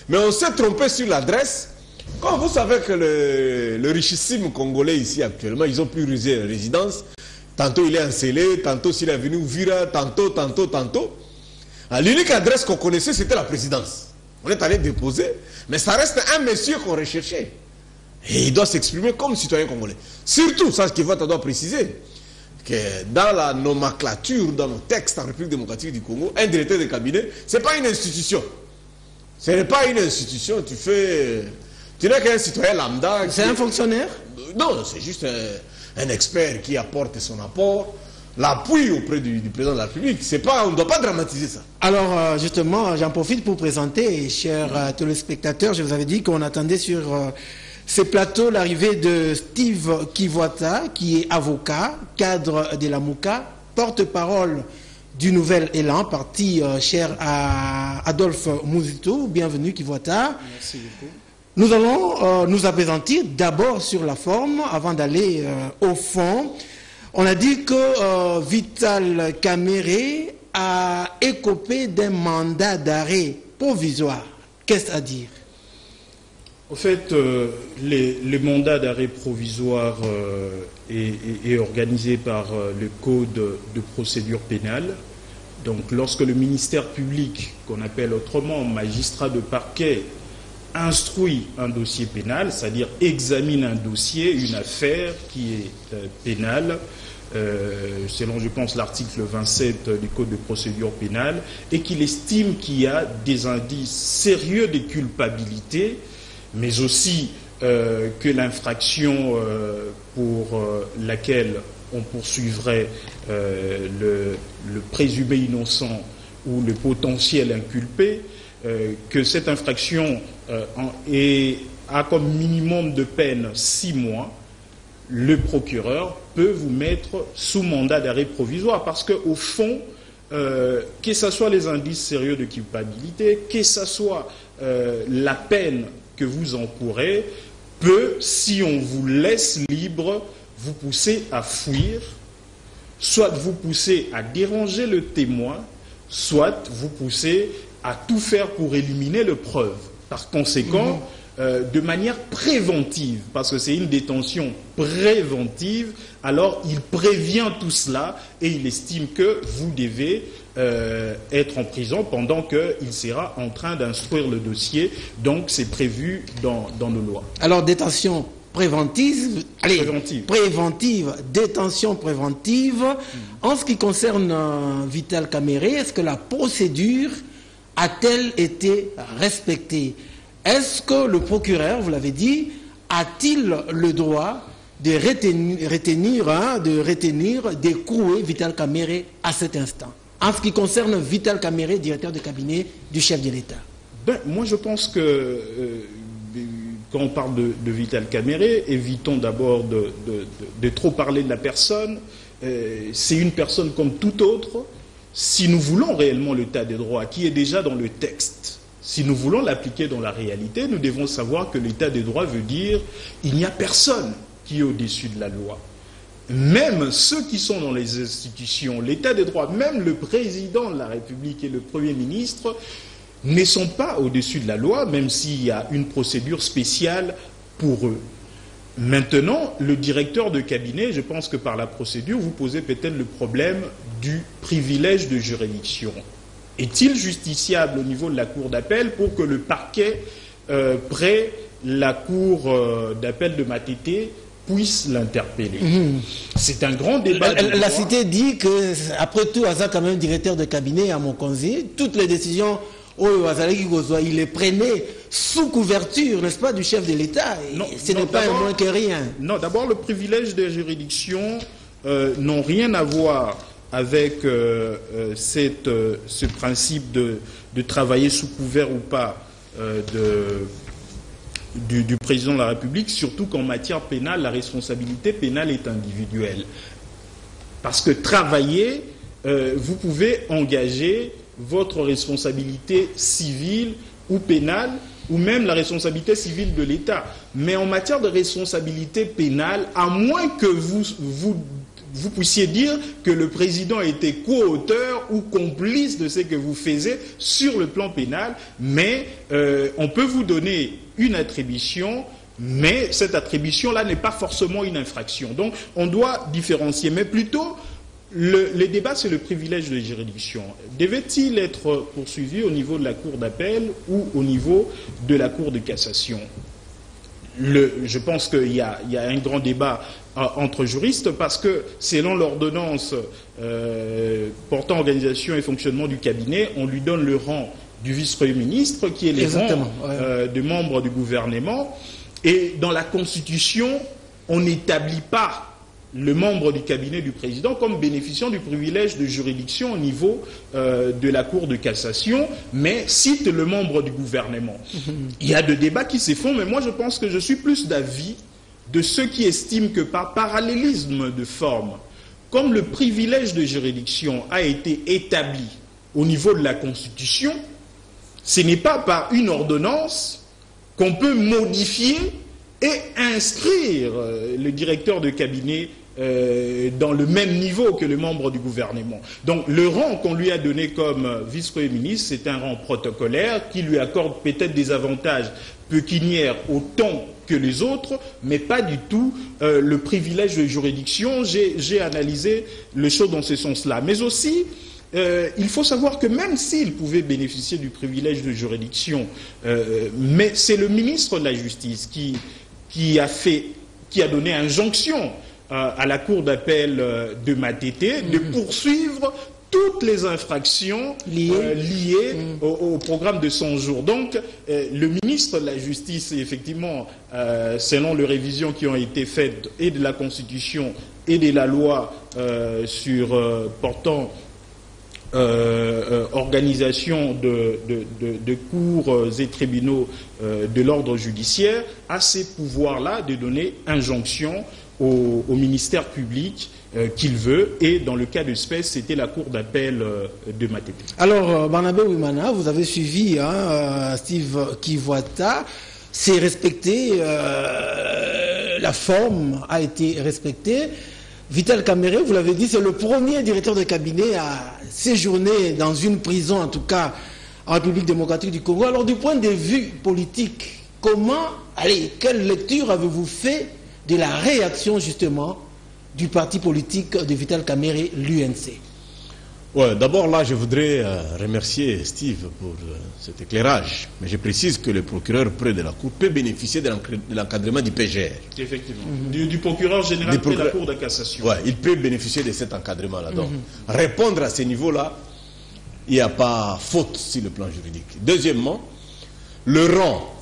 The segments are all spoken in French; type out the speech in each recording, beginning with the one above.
Mais on s'est trompé sur l'adresse. Quand vous savez que le richissime Congolais ici actuellement, ils ont pu ruser la résidence. Tantôt il est encelé, tantôt s'il est venu Ouvira, tantôt. L'unique adresse qu'on connaissait, c'était la présidence. On est allé déposer, mais ça reste un monsieur qu'on recherchait. Et il doit s'exprimer comme citoyen congolais. Surtout, ça, ce qu'il doit préciser, que dans la nomenclature, dans nos textes en République démocratique du Congo, un directeur de cabinet, ce n'est pas une institution. Ce n'est pas une institution, tu n'es qu'un citoyen lambda. C'est un fonctionnaire? Non, c'est juste un expert qui apporte son apport, l'appui auprès du président de la République. On ne doit pas dramatiser ça. Alors, justement, j'en profite pour présenter, chers téléspectateurs, je vous avais dit qu'on attendait sur ce plateau l'arrivée de Steve Kivuata, qui est avocat, cadre de la MOUCA, porte-parole du Nouvel Élan, parti cher à Adolphe Muzito. Bienvenue, Kivuata. Merci beaucoup. Nous allons nous apaisantir d'abord sur la forme avant d'aller au fond. On a dit que Vital Kamerhe a écopé d'un mandat d'arrêt provisoire. Qu'est-ce à dire? En fait, les mandats d'arrêt provisoire est organisé par le Code de procédure pénale. Donc, lorsque le ministère public, qu'on appelle autrement magistrat de parquet, instruit un dossier pénal, c'est-à-dire examine un dossier, une affaire qui est pénale, selon, je pense, l'article 27 du Code de procédure pénale, et qu'il estime qu'il y a des indices sérieux de culpabilité, mais aussi que l'infraction pour laquelle on poursuivrait le présumé innocent ou le potentiel inculpé, que cette infraction a comme minimum de peine 6 mois, le procureur peut vous mettre sous mandat d'arrêt provisoire, parce qu'au fond, que ce soit les indices sérieux de culpabilité, que ce soit la peine que vous encourez, peut, si on vous laisse libre, vous pousser à fuir, soit vous pousser à déranger le témoin, soit vous pousser à tout faire pour éliminer les preuves. Par conséquent, de manière préventive, parce que c'est une détention préventive, alors il prévient tout cela et il estime que vous devez être en prison pendant qu'il sera en train d'instruire le dossier. Donc c'est prévu dans nos lois. Alors détention préventive, détention préventive. En ce qui concerne Vital Kamerhe, est-ce que la procédure a-t-elle été respectée? Est-ce que le procureur, vous l'avez dit, a-t-il le droit de retenir, d'écrouer Vital Kamerhe à cet instant? En ce qui concerne Vital Kamerhe, directeur de cabinet du chef de l'État. Moi, je pense que quand on parle de Vital Kamerhe, évitons d'abord de trop parler de la personne. C'est une personne comme toute autre. Si nous voulons réellement l'état des droits, qui est déjà dans le texte, si nous voulons l'appliquer dans la réalité, nous devons savoir que l'état des droits veut dire qu'il n'y a personne qui est au-dessus de la loi. Même ceux qui sont dans les institutions, l'état des droits, même le président de la République et le Premier ministre ne sont pas au-dessus de la loi, même s'il y a une procédure spéciale pour eux. Maintenant, le directeur de cabinet, je pense que par la procédure, vous posez peut-être le problème du privilège de juridiction. Est-il justiciable au niveau de la cour d'appel pour que le parquet près la cour d'appel de Matete puisse l'interpeller? C'est un grand débat. La cité dit que, après tout, Aza quand même directeur de cabinet à Mokonzi, toutes les décisions, il les prenait sous couverture, n'est-ce pas, du chef de l'État. Ce n'est pas moins que rien. Non, d'abord, le privilège de juridiction n'ont rien à voir avec ce principe de travailler sous couvert ou pas du président de la République, surtout qu'en matière pénale, la responsabilité pénale est individuelle. Parce que travailler, vous pouvez engager votre responsabilité civile ou pénale, ou même la responsabilité civile de l'État. Mais en matière de responsabilité pénale, à moins que vous vous puissiez dire que le président était co-auteur ou complice de ce que vous faisiez sur le plan pénal, mais on peut vous donner une attribution, mais cette attribution-là n'est pas forcément une infraction. Donc on doit différencier, mais plutôt le débat c'est le privilège de juridiction. Devait-il être poursuivi au niveau de la Cour d'appel ou au niveau de la Cour de cassation? Je pense qu'il y a un grand débat entre juristes parce que selon l'ordonnance portant organisation et fonctionnement du cabinet, on lui donne le rang du vice-premier ministre qui est les rangs de membres du gouvernement, et dans la Constitution on n'établit pas le membre du cabinet du président comme bénéficiant du privilège de juridiction au niveau de la Cour de cassation, mais cite le membre du gouvernement. Il y a des débats qui se font, mais moi je pense que je suis plus d'avis de ceux qui estiment que par parallélisme de forme, comme le privilège de juridiction a été établi au niveau de la Constitution, ce n'est pas par une ordonnance qu'on peut modifier et inscrire le directeur de cabinet dans le même niveau que le membre du gouvernement. Donc le rang qu'on lui a donné comme vice-premier ministre, c'est un rang protocolaire qui lui accorde peut-être des avantages pécuniaires autant que les autres, mais pas du tout le privilège de juridiction. J'ai analysé les choses dans ce sens-là. Mais aussi, il faut savoir que même s'il pouvait bénéficier du privilège de juridiction, mais c'est le ministre de la Justice qui a donné injonction à la Cour d'appel de Matete de poursuivre toutes les infractions liées au programme de 100 jours. Donc, le ministre de la Justice, effectivement, selon les révisions qui ont été faites et de la Constitution et de la loi portant organisation de cours et tribunaux de l'ordre judiciaire, a ces pouvoirs-là de donner injonction au ministère public qu'il veut, et dans le cas d'espèce, c'était la Cour d'appel de Matete. Alors, Barnabé Ouimana, vous avez suivi Steve Kivuata, c'est respecté, la forme a été respectée. Vital Kamerhe, vous l'avez dit, c'est le premier directeur de cabinet à séjourner dans une prison, en tout cas en République démocratique du Congo. Alors, du point de vue politique, quelle lecture avez-vous fait de la réaction, justement, du parti politique de Vital Kamerhe, l'UNC? Ouais, d'abord, là, je voudrais remercier Steve pour cet éclairage. Mais je précise que le procureur près de la Cour peut bénéficier de l'encadrement du PGR. Effectivement. Du procureur général de la Cour de cassation. Ouais, il peut bénéficier de cet encadrement-là. Donc, répondre à ce niveau-là, il n'y a pas faute sur le plan juridique. Deuxièmement, le rang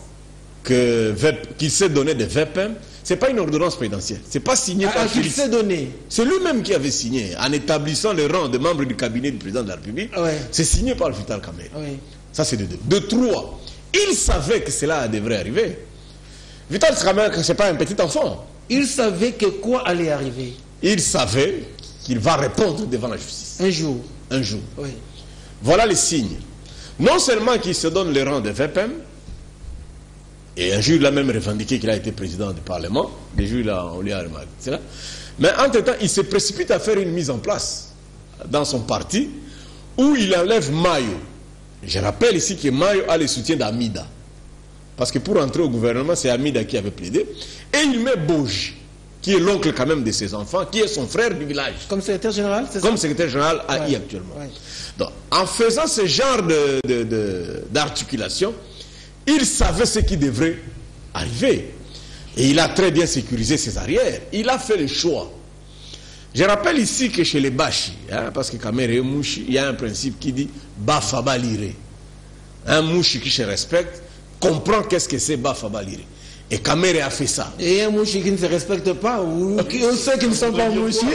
qu'il s'est donné de VPM, ce n'est pas une ordonnance présidentielle. Ce n'est pas signé par qu'il s'est donné. C'est lui-même qui avait signé en établissant le rang de membre du cabinet du président de la République. C'est signé par Vital Kamerhe. Ça, c'est de deux. De trois, il savait que cela devrait arriver. Vital Kamerhe, ce n'est pas un petit enfant. Il savait que quoi allait arriver. Il savait qu'il va répondre devant la justice. Un jour. Un jour. Voilà les signes. Non seulement qu'il se donne le rang de VPM, et un jour, il a même revendiqué qu'il a été président du Parlement. Des jours, on lui a remarqué cela. Mais entre-temps, il se précipite à faire une mise en place dans son parti où il enlève Mayo. Je rappelle ici que Mayo a le soutien d'Amida. Parce que pour entrer au gouvernement, c'est Amida qui avait plaidé. Et il met Boji, qui est l'oncle quand même de ses enfants, qui est son frère du village. Comme secrétaire général, c'est ça? Comme secrétaire général AI actuellement. Donc, en faisant ce genre d'articulation, il savait ce qui devrait arriver. Et il a très bien sécurisé ses arrières. Il a fait le choix. Je rappelle ici que chez les Bashi, parce que Kamerhe Mouchi, il y a un principe qui dit Bafaba Lire. Un Mouchi qui se respecte comprend qu'est-ce que c'est Bafaba Lire. Et Kamerhe a fait ça. Et un Mouchi qui ne se respecte pas, ou ceux qui ne sont pas Mouchi,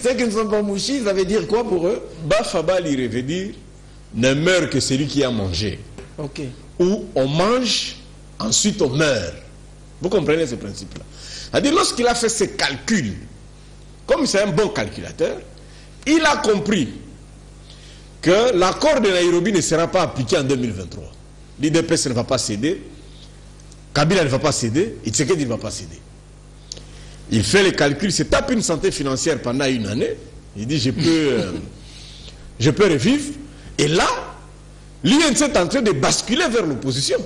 ceux qui ne sont pas Mouchi, ça veut dire quoi pour eux? Bafaba Lire veut dire ne meurt que celui qui a mangé. Ok. Où on mange, ensuite on meurt. Vous comprenez ce principe-là? C'est-à-dire, lorsqu'il a fait ses calculs, comme c'est un bon calculateur, il a compris que l'accord de Nairobi ne sera pas appliqué en 2023. L'IDPS ne va pas céder, Kabila ne va pas céder, et Tshisekedi ne va pas céder. Il fait les calculs, se tape une santé financière pendant une année. Il dit, je peux revivre. Et là, l'UNC est en train de basculer vers l'opposition.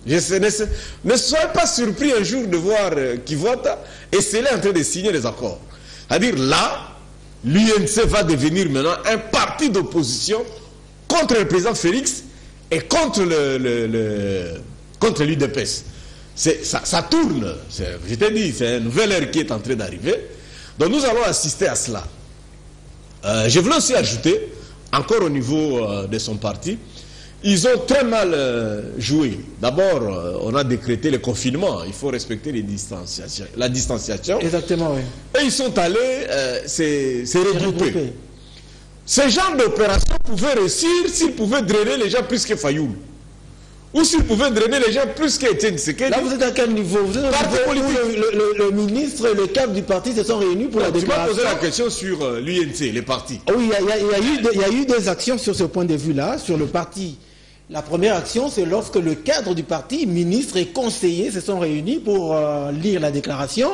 Ne soyez pas surpris un jour de voir Kivota et c'est là en train de signer les accords. C'est-à-dire là, l'UNC va devenir maintenant un parti d'opposition contre le président Félix et contre l'UDPS. Ça tourne. Je t'ai dit, c'est une nouvelle ère qui est en train d'arriver. Donc nous allons assister à cela. Je voulais aussi ajouter, encore au niveau de son parti, ils ont très mal joué. D'abord, on a décrété le confinement. Il faut respecter la distanciation. Exactement, oui. Et ils sont allés se regrouper. Ce genre d'opération pouvait réussir s'ils pouvaient drainer les gens plus que Fayoul. Ou s'ils pouvaient drainer les gens plus qu'Étienne Tshisekedi. Là, vous êtes à quel niveau? Vous êtes au niveau où le ministre et le cadre du parti se sont réunis pour la déclaration. Tu m'as posé la question sur l'UNC, les partis. Oui, il y a eu des actions sur ce point de vue-là, sur le parti. La première action, c'est lorsque le cadre du parti, ministre et conseiller se sont réunis pour lire la déclaration.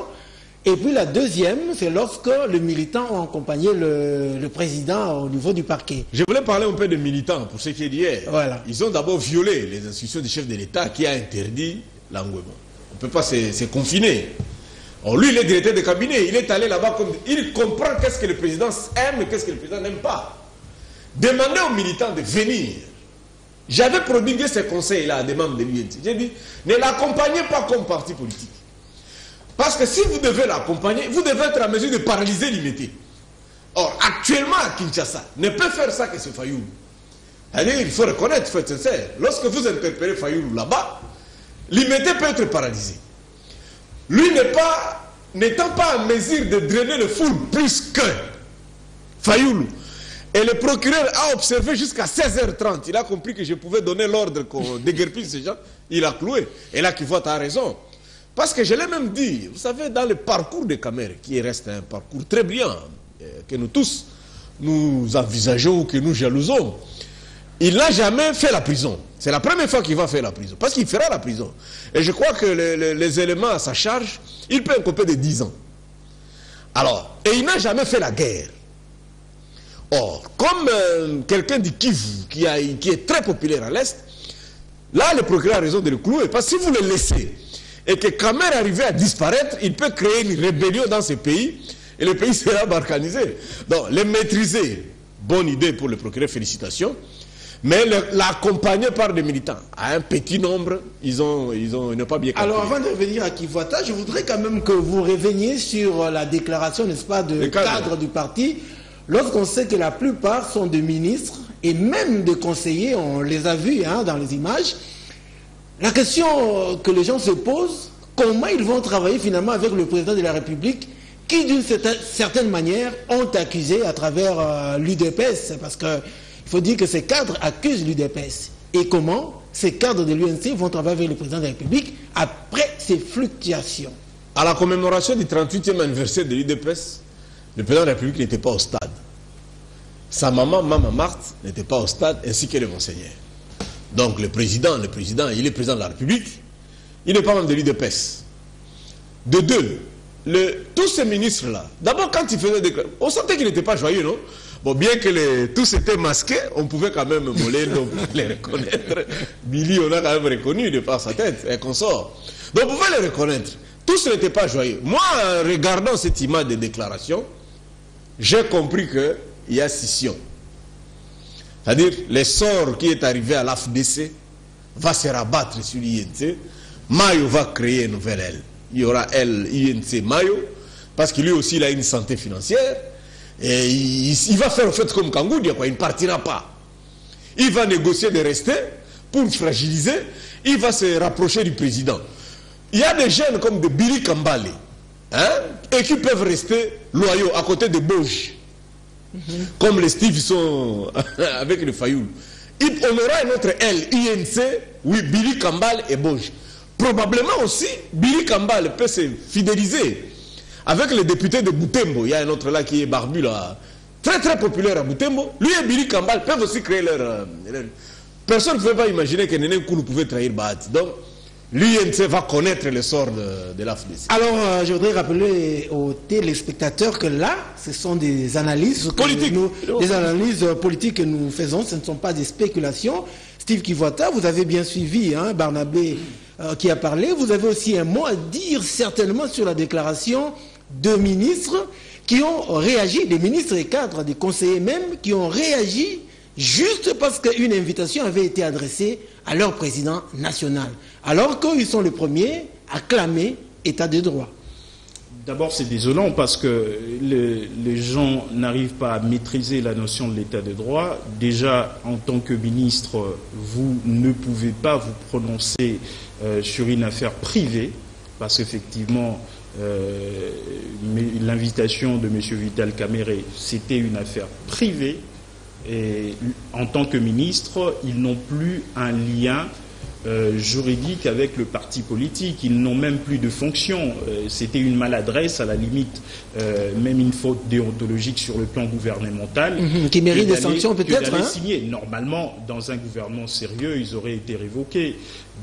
Et puis la deuxième, c'est lorsque les militants ont accompagné le président au niveau du parquet. Je voulais parler un peu des militants, pour ce qui est d'hier. Voilà. Ils ont d'abord violé les instructions du chef de l'État qui a interdit l'engouement. On ne peut pas se confiner. Alors lui, il est directeur de cabinet, il est allé là-bas, il comprend qu'est-ce que le président aime et qu'est-ce que le président n'aime pas. Demandez aux militants de venir. J'avais prodigué ces conseils-là à des membres de l'UNC. J'ai dit, ne l'accompagnez pas comme parti politique. Parce que si vous devez l'accompagner, vous devez être en mesure de paralyser l'IMT. Or, actuellement à Kinshasa, ne peut faire ça que ce Fayoulou. Il faut reconnaître, il faut être sincère. Lorsque vous interpellez Fayoulou là-bas, l'IMT peut être paralysé. Lui n'étant pas en mesure de drainer le foule plus que Fayoulou. Et le procureur a observé jusqu'à 16h30. Il a compris que je pouvais donner l'ordre qu'on déguerpisse ces gens. Il a cloué. Et là, Kivota a raison. Parce que je l'ai même dit, vous savez, dans le parcours de Kamer, qui reste un parcours très brillant, que nous tous, nous envisageons ou que nous jalousons, il n'a jamais fait la prison. C'est la première fois qu'il va faire la prison. Parce qu'il fera la prison. Et je crois que les éléments à sa charge, il peut incomper de 10 ans. Alors, et il n'a jamais fait la guerre. Or, comme quelqu'un du Kivu, qui est très populaire à l'Est, là, le procureur a raison de le clouer. Parce que si vous le laissez, et que Kamer arrivait à disparaître, il peut créer une rébellion dans ce pays, et le pays sera balkanisé. Donc, les maîtriser, bonne idée pour le procureur, félicitations, mais l'accompagner par des militants, à un petit nombre, ils n'ont pas bien calculé. Alors, avant de revenir à Kivota, je voudrais quand même que vous reveniez sur la déclaration, n'est-ce pas, de cadre du parti, lorsqu'on sait que la plupart sont des ministres, et même des conseillers, on les a vus dans les images. La question que les gens se posent, comment ils vont travailler finalement avec le président de la République qui d'une certaine manière ont accusé à travers l'UDPS, parce qu'il faut dire que ces cadres accusent l'UDPS. Et comment ces cadres de l'UNC vont travailler avec le président de la République après ces fluctuations? À la commémoration du 38e anniversaire de l'UDPS, le président de la République n'était pas au stade. Sa maman, Maman Marthe, n'était pas au stade, ainsi que les monseigneurs. Donc le président, il est président de la République, il n'est pas membre de l'UDPS. De deux, tous ces ministres-là, d'abord quand ils faisaient des déclarations, on sentait qu'ils n'étaient pas joyeux, non? Bon, bien que tous étaient masqués, on pouvait quand même les reconnaître. Billy, on a quand même reconnu de par sa tête, un consort. Donc on pouvait les reconnaître. Tous n'étaient pas joyeux. Moi, en regardant cette image de déclaration, j'ai compris qu'il y a scission. C'est-à-dire, le sort qui est arrivé à l'AFDC va se rabattre sur l'INC. Mayo va créer une nouvelle aile. Il y aura INC Mayo, parce que lui aussi, il a une santé financière. Et il va faire en fait comme Kangoudi, il ne partira pas. Il va négocier de rester pour fragiliser. Il va se rapprocher du président. Il y a des jeunes comme de Billy Kambale, et qui peuvent rester loyaux à côté de Boge. Comme les Steve sont avec le Fayoulou. On aura une autre L, INC, oui, Billy Kambale et Boge. Probablement aussi, Billy Kambale peut se fidéliser avec les députés de Butembo. Il y a un autre là qui est barbu, là, très très populaire à Butembo. Lui et Billy Kambale peuvent aussi créer leur... Personne ne pouvait pas imaginer que Néné Koulou pouvait trahir Bahati. Donc, l'UNC va connaître le sort de l'AFDC. Alors, je voudrais rappeler aux téléspectateurs que là, ce sont des analyses politiques. Des analyses politiques que nous faisons, ce ne sont pas des spéculations. Steve Kivwata, vous avez bien suivi Barnabé qui a parlé. Vous avez aussi un mot à dire certainement sur la déclaration de ministres qui ont réagi, des ministres et cadres, des conseillers même, qui ont réagi juste parce qu'une invitation avait été adressée à leur président national, alors qu'ils sont les premiers à clamer état de droit. D'abord, c'est désolant parce que les gens n'arrivent pas à maîtriser la notion de l'état de droit. Déjà, en tant que ministre, vous ne pouvez pas vous prononcer sur une affaire privée, parce qu'effectivement, l'invitation de M. Vital Kamerhe, c'était une affaire privée. Et en tant que ministre, ils n'ont plus un lien juridique avec le parti politique. Ils n'ont même plus de fonction. C'était une maladresse, à la limite, même une faute déontologique sur le plan gouvernemental. Qui mérite des sanctions peut-être. Signer. Normalement, dans un gouvernement sérieux, ils auraient été révoqués.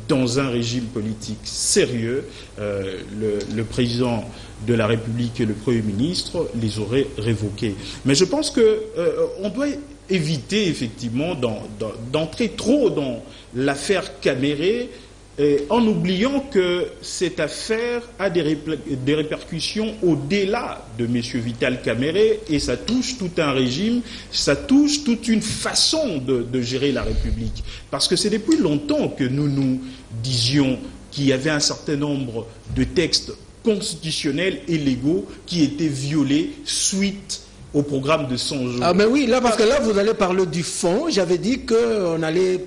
Dans un régime politique sérieux, le président de la République et le Premier ministre les auraient révoqués. Mais je pense qu'on doit éviter effectivement d'entrer trop dans l'affaire Kamerhe en oubliant que cette affaire a des répercussions au-delà de M. Vital Kamerhe et ça touche tout un régime, ça touche toute une façon de gérer la République. Parce que c'est depuis longtemps que nous disions qu'il y avait un certain nombre de textes constitutionnels et légaux qui étaient violés suite au programme de 100 jours. Ah mais oui, là parce que là vous allez parler du fond. J'avais dit qu'on allait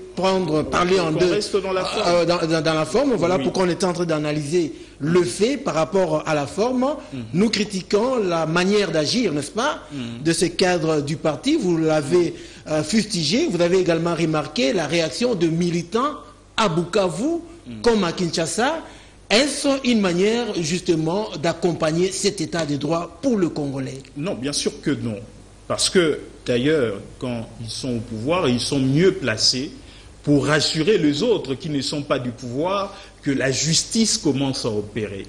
parler en deux. Reste dans la forme. Dans la forme, voilà, oui. Pourquoi on est en train d'analyser le fait par rapport à la forme. Nous critiquons la manière d'agir, n'est-ce pas, de ce cadre du parti. Vous l'avez fustigé. Vous avez également remarqué la réaction de militants à Bukavu comme à Kinshasa. Est-ce une manière justement d'accompagner cet état de droit pour le Congolais? Non, bien sûr que non. Parce que d'ailleurs, quand ils sont au pouvoir, ils sont mieux placés pour rassurer les autres qui ne sont pas du pouvoir que la justice commence à opérer.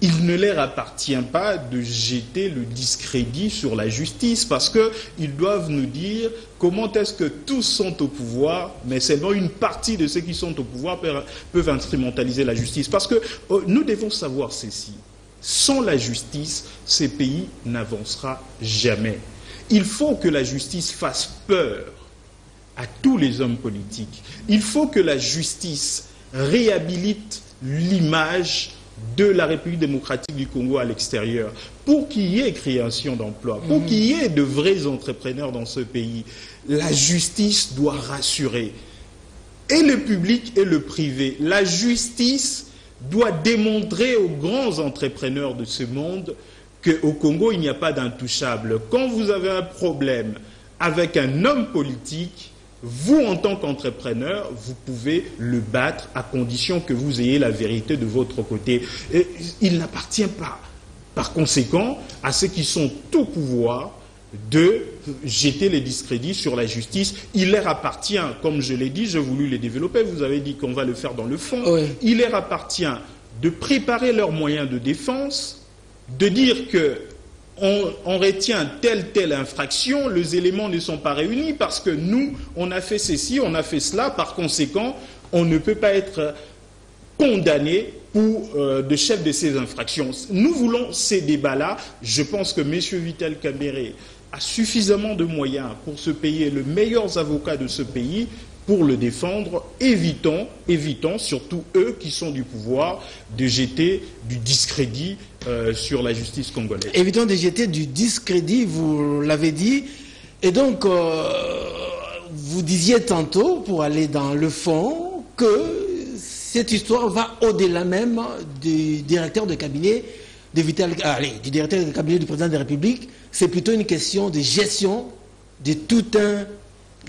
Il ne leur appartient pas de jeter le discrédit sur la justice parce qu'ils doivent nous dire comment est-ce que tous sont au pouvoir, mais seulement une partie de ceux qui sont au pouvoir peuvent instrumentaliser la justice. Parce que nous devons savoir ceci. Sans la justice, ce pays n'avancera jamais. Il faut que la justice fasse peur à tous les hommes politiques. Il faut que la justice réhabilite l'image de la République démocratique du Congo à l'extérieur, pour qu'il y ait création d'emplois, pour qu'il y ait de vrais entrepreneurs dans ce pays. La justice doit rassurer et le public et le privé. La justice doit démontrer aux grands entrepreneurs de ce monde qu'au Congo, il n'y a pas d'intouchable. Quand vous avez un problème avec un homme politique, vous, en tant qu'entrepreneur, vous pouvez le battre à condition que vous ayez la vérité de votre côté. Et il n'appartient pas, par conséquent, à ceux qui sont au pouvoir de jeter les discrédits sur la justice. Il leur appartient, comme je l'ai dit, j'ai voulu les développer, vous avez dit qu'on va le faire dans le fond. Oui. Il leur appartient de préparer leurs moyens de défense, de dire que on retient telle infraction, les éléments ne sont pas réunis parce que nous, on a fait ceci, on a fait cela, par conséquent, on ne peut pas être condamné pour de chef de ces infractions. Nous voulons ces débats-là. Je pense que M. Vital Kamerhe a suffisamment de moyens pour se payer les meilleurs avocats de ce pays pour le défendre. Évitons, surtout eux qui sont du pouvoir, de jeter du discrédit sur la justice congolaise. Évitons de jeter du discrédit, vous l'avez dit. Et donc, vous disiez tantôt, pour aller dans le fond, que cette histoire va au-delà même du directeur de cabinet de du directeur de cabinet du président de la République. C'est plutôt une question de gestion de tout un...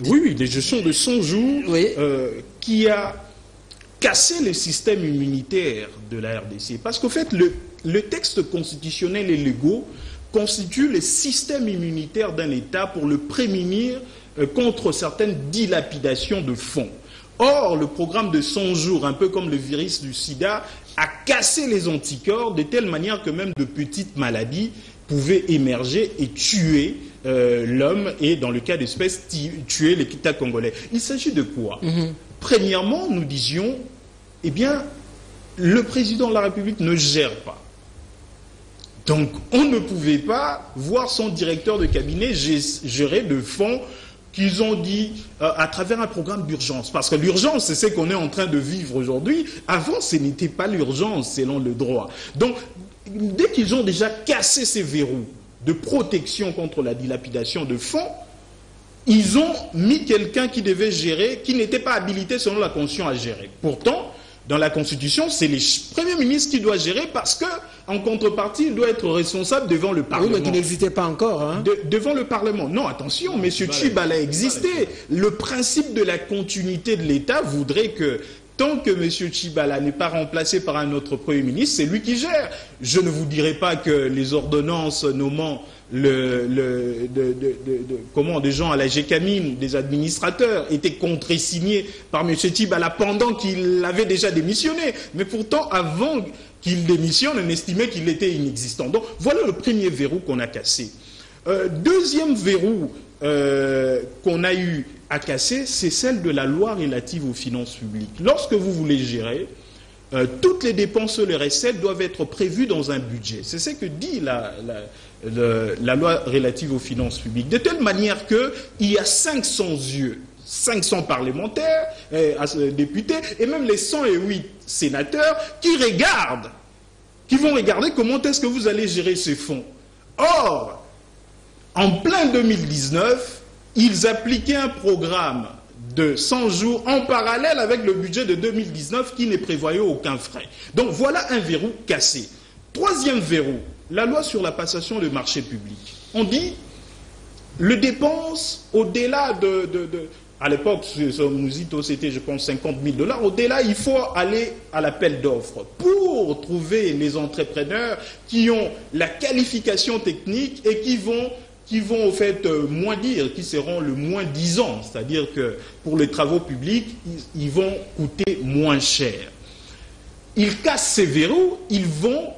Oui, des gestions de 100 jours, oui. Qui a cassé le système immunitaire de la RDC. Parce qu'au fait, le texte constitutionnel et légaux constitue le système immunitaire d'un État pour le prémunir contre certaines dilapidations de fonds. Or, le programme de 100 jours, un peu comme le virus du sida, a cassé les anticorps de telle manière que même de petites maladies pouvaient émerger et tuer l'homme et, dans le cas d'espèce, tuer l'État congolais. Il s'agit de quoi? Premièrement, nous disions, eh bien, le président de la République ne gère pas. Donc, on ne pouvait pas voir son directeur de cabinet gérer de fonds qu'ils ont dit à travers un programme d'urgence. Parce que l'urgence, c'est ce qu'on est en train de vivre aujourd'hui. Avant, ce n'était pas l'urgence selon le droit. Donc, dès qu'ils ont déjà cassé ces verrous de protection contre la dilapidation de fonds, ils ont mis quelqu'un qui devait gérer, qui n'était pas habilité selon la Constitution à gérer. Pourtant, dans la Constitution, c'est le Premier ministre qui doit gérer parce que, en contrepartie, il doit être responsable devant le Parlement. Oui, mais qui n'existait pas encore. Hein. Devant le Parlement. Non, attention, M. Tshibala existait. Le principe de la continuité de l'État voudrait que, tant que M. Tshibala n'est pas remplacé par un autre Premier ministre, c'est lui qui gère. Je ne vous dirai pas que les ordonnances nommant des gens à la GECAMINE, des administrateurs, étaient contresignés par M. Tshibala pendant qu'il avait déjà démissionné. Mais pourtant, avant qu'il démissionne, on estimait qu'il était inexistant. Donc, voilà le premier verrou qu'on a cassé. Deuxième verrou qu'on a eu à casser, c'est celle de la loi relative aux finances publiques. Lorsque vous voulez gérer, toutes les dépenses et les recettes doivent être prévues dans un budget. C'est ce que dit la loi relative aux finances publiques. De telle manière qu'il y a 500 yeux, 500 parlementaires, députés, et même les 108 sénateurs qui vont regarder comment est-ce que vous allez gérer ces fonds. Or, en plein 2019, ils appliquaient un programme de 100 jours en parallèle avec le budget de 2019 qui ne prévoyait aucun frais. Donc voilà un verrou cassé. Troisième verrou, la loi sur la passation de marchés publics. On dit, le dépense au-delà à l'époque, c'était je pense 50 000 $, au-delà il faut aller à l'appel d'offres pour trouver les entrepreneurs qui ont la qualification technique et qui vont au fait moins dire, qui seront le moins disant, c'est-à-dire que pour les travaux publics, ils vont coûter moins cher. Ils cassent ces verrous, ils vont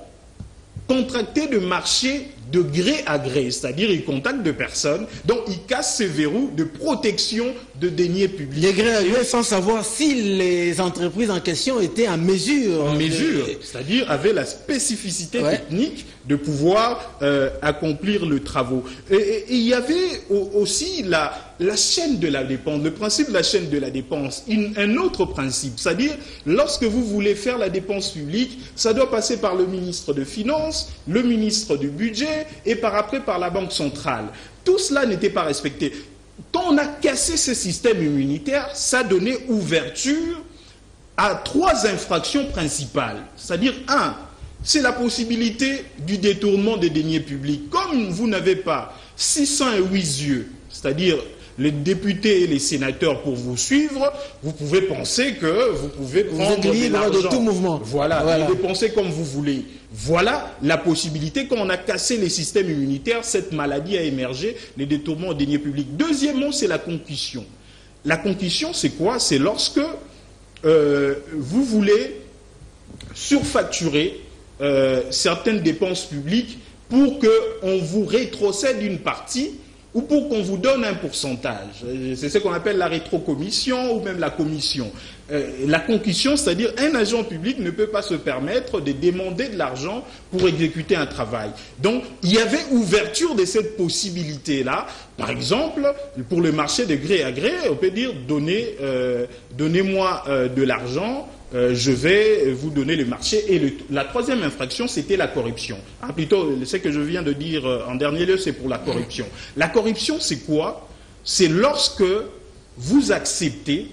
contracter de marché de gré à gré, c'est-à-dire ils contactent de personnes, donc ils cassent ces verrous de protection de deniers publics. De gré à gré sans savoir si les entreprises en question étaient en mesure. En mesure, c'est-à-dire avaient la spécificité technique de pouvoir accomplir le travaux. Et il y avait aussi la chaîne de la dépense, le principe de la chaîne de la dépense, un autre principe, c'est-à-dire lorsque vous voulez faire la dépense publique, ça doit passer par le ministre de Finances, le ministre du Budget et après par la Banque centrale. Tout cela n'était pas respecté. Quand on a cassé ce système immunitaire, ça donnait ouverture à 3 infractions principales. C'est-à-dire, 1, c'est la possibilité du détournement des deniers publics. Comme vous n'avez pas 608 yeux, c'est-à-dire les députés et les sénateurs pour vous suivre, vous pouvez penser que vous pouvez prendre de l'argent de tout mouvement. Voilà, et dépenser comme vous voulez. Voilà la possibilité. Quand on a cassé les systèmes immunitaires, cette maladie a émergé, les détournements des deniers publics. Deuxièmement, c'est la concussion. La concussion, c'est quoi? C'est lorsque vous voulez surfacturer certaines dépenses publiques pour qu'on vous rétrocède une partie ou pour qu'on vous donne un pourcentage. C'est ce qu'on appelle la rétrocommission ou même la commission. La concussion, c'est-à-dire un agent public ne peut pas se permettre de demander de l'argent pour exécuter un travail. Donc, il y avait ouverture de cette possibilité-là. Par exemple, pour le marché de gré à gré, on peut dire donnez-moi de l'argent, je vais vous donner le marché. Et la troisième infraction, c'était la corruption. Plutôt, ce que je viens de dire en dernier lieu, c'est pour la corruption. La corruption, c'est quoi? C'est lorsque vous acceptez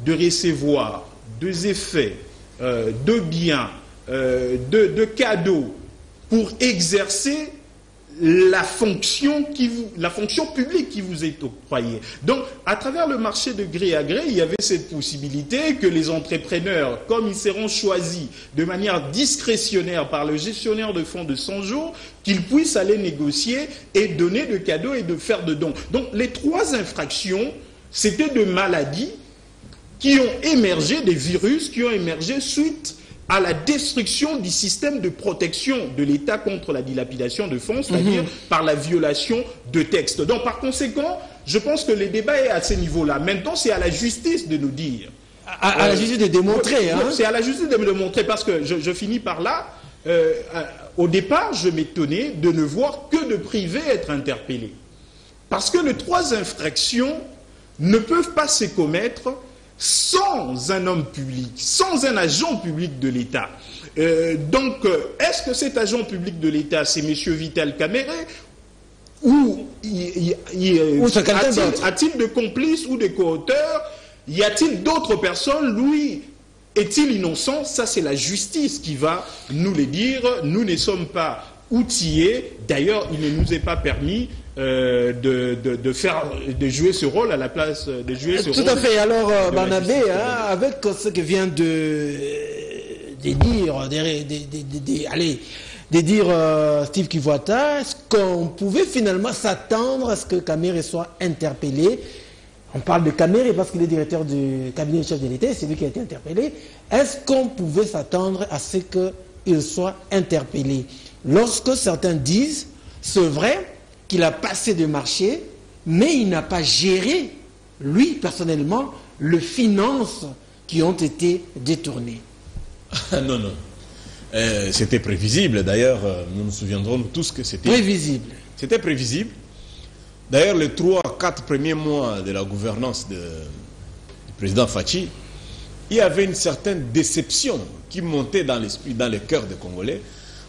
de recevoir des effets, de biens, de cadeaux pour exercer la fonction publique qui vous est octroyée. Donc, à travers le marché de gré à gré, il y avait cette possibilité que les entrepreneurs, comme ils seront choisis de manière discrétionnaire par le gestionnaire de fonds de 100 jours, qu'ils puissent aller négocier et donner de cadeaux et de faire de dons. Donc, les 3 infractions, c'était de maladies qui ont émergé, des virus qui ont émergé suite à la destruction du système de protection de l'État contre la dilapidation de fonds, c'est-à-dire par la violation de textes. Donc, par conséquent, je pense que le débat est à ce niveau-là. Maintenant, c'est à la justice de nous dire. À la justice de démontrer. Hein. C'est à la justice de me démontrer, parce que je finis par là. Au départ, je m'étonnais de ne voir que de privés être interpellés. Parce que les 3 infractions ne peuvent pas se commettre sans un homme public, sans un agent public de l'État. Donc, est-ce que cet agent public de l'État, c'est M. Vital Kamerhe, ou a-t-il de complices ou de co-auteurs? Y a-t-il d'autres personnes? Lui, est-il innocent? Ça, c'est la justice qui va nous le dire. Nous ne sommes pas outillés. D'ailleurs, il ne nous est pas permis de jouer ce rôle à la place de jouer ce rôle. Tout à fait. Alors, Barnabé, avec ce que vient de dire Steve Kivuata, est-ce qu'on pouvait finalement s'attendre à ce que Kamerhe soit interpellé? On parle de Kamerhe parce qu'il est directeur du cabinet du chef de l'État, c'est lui qui a été interpellé. Est-ce qu'on pouvait s'attendre à ce qu'il soit interpellé? Lorsque certains disent, c'est vrai qu'il a passé de marché, mais il n'a pas géré, lui, personnellement, les finances qui ont été détournées. Non, non. C'était prévisible. D'ailleurs, nous nous souviendrons tous que c'était... Prévisible. C'était prévisible. D'ailleurs, les 3 à 4 premiers mois de la gouvernance du président Fachi, il y avait une certaine déception qui montait dans l'esprit, dans le cœur des Congolais,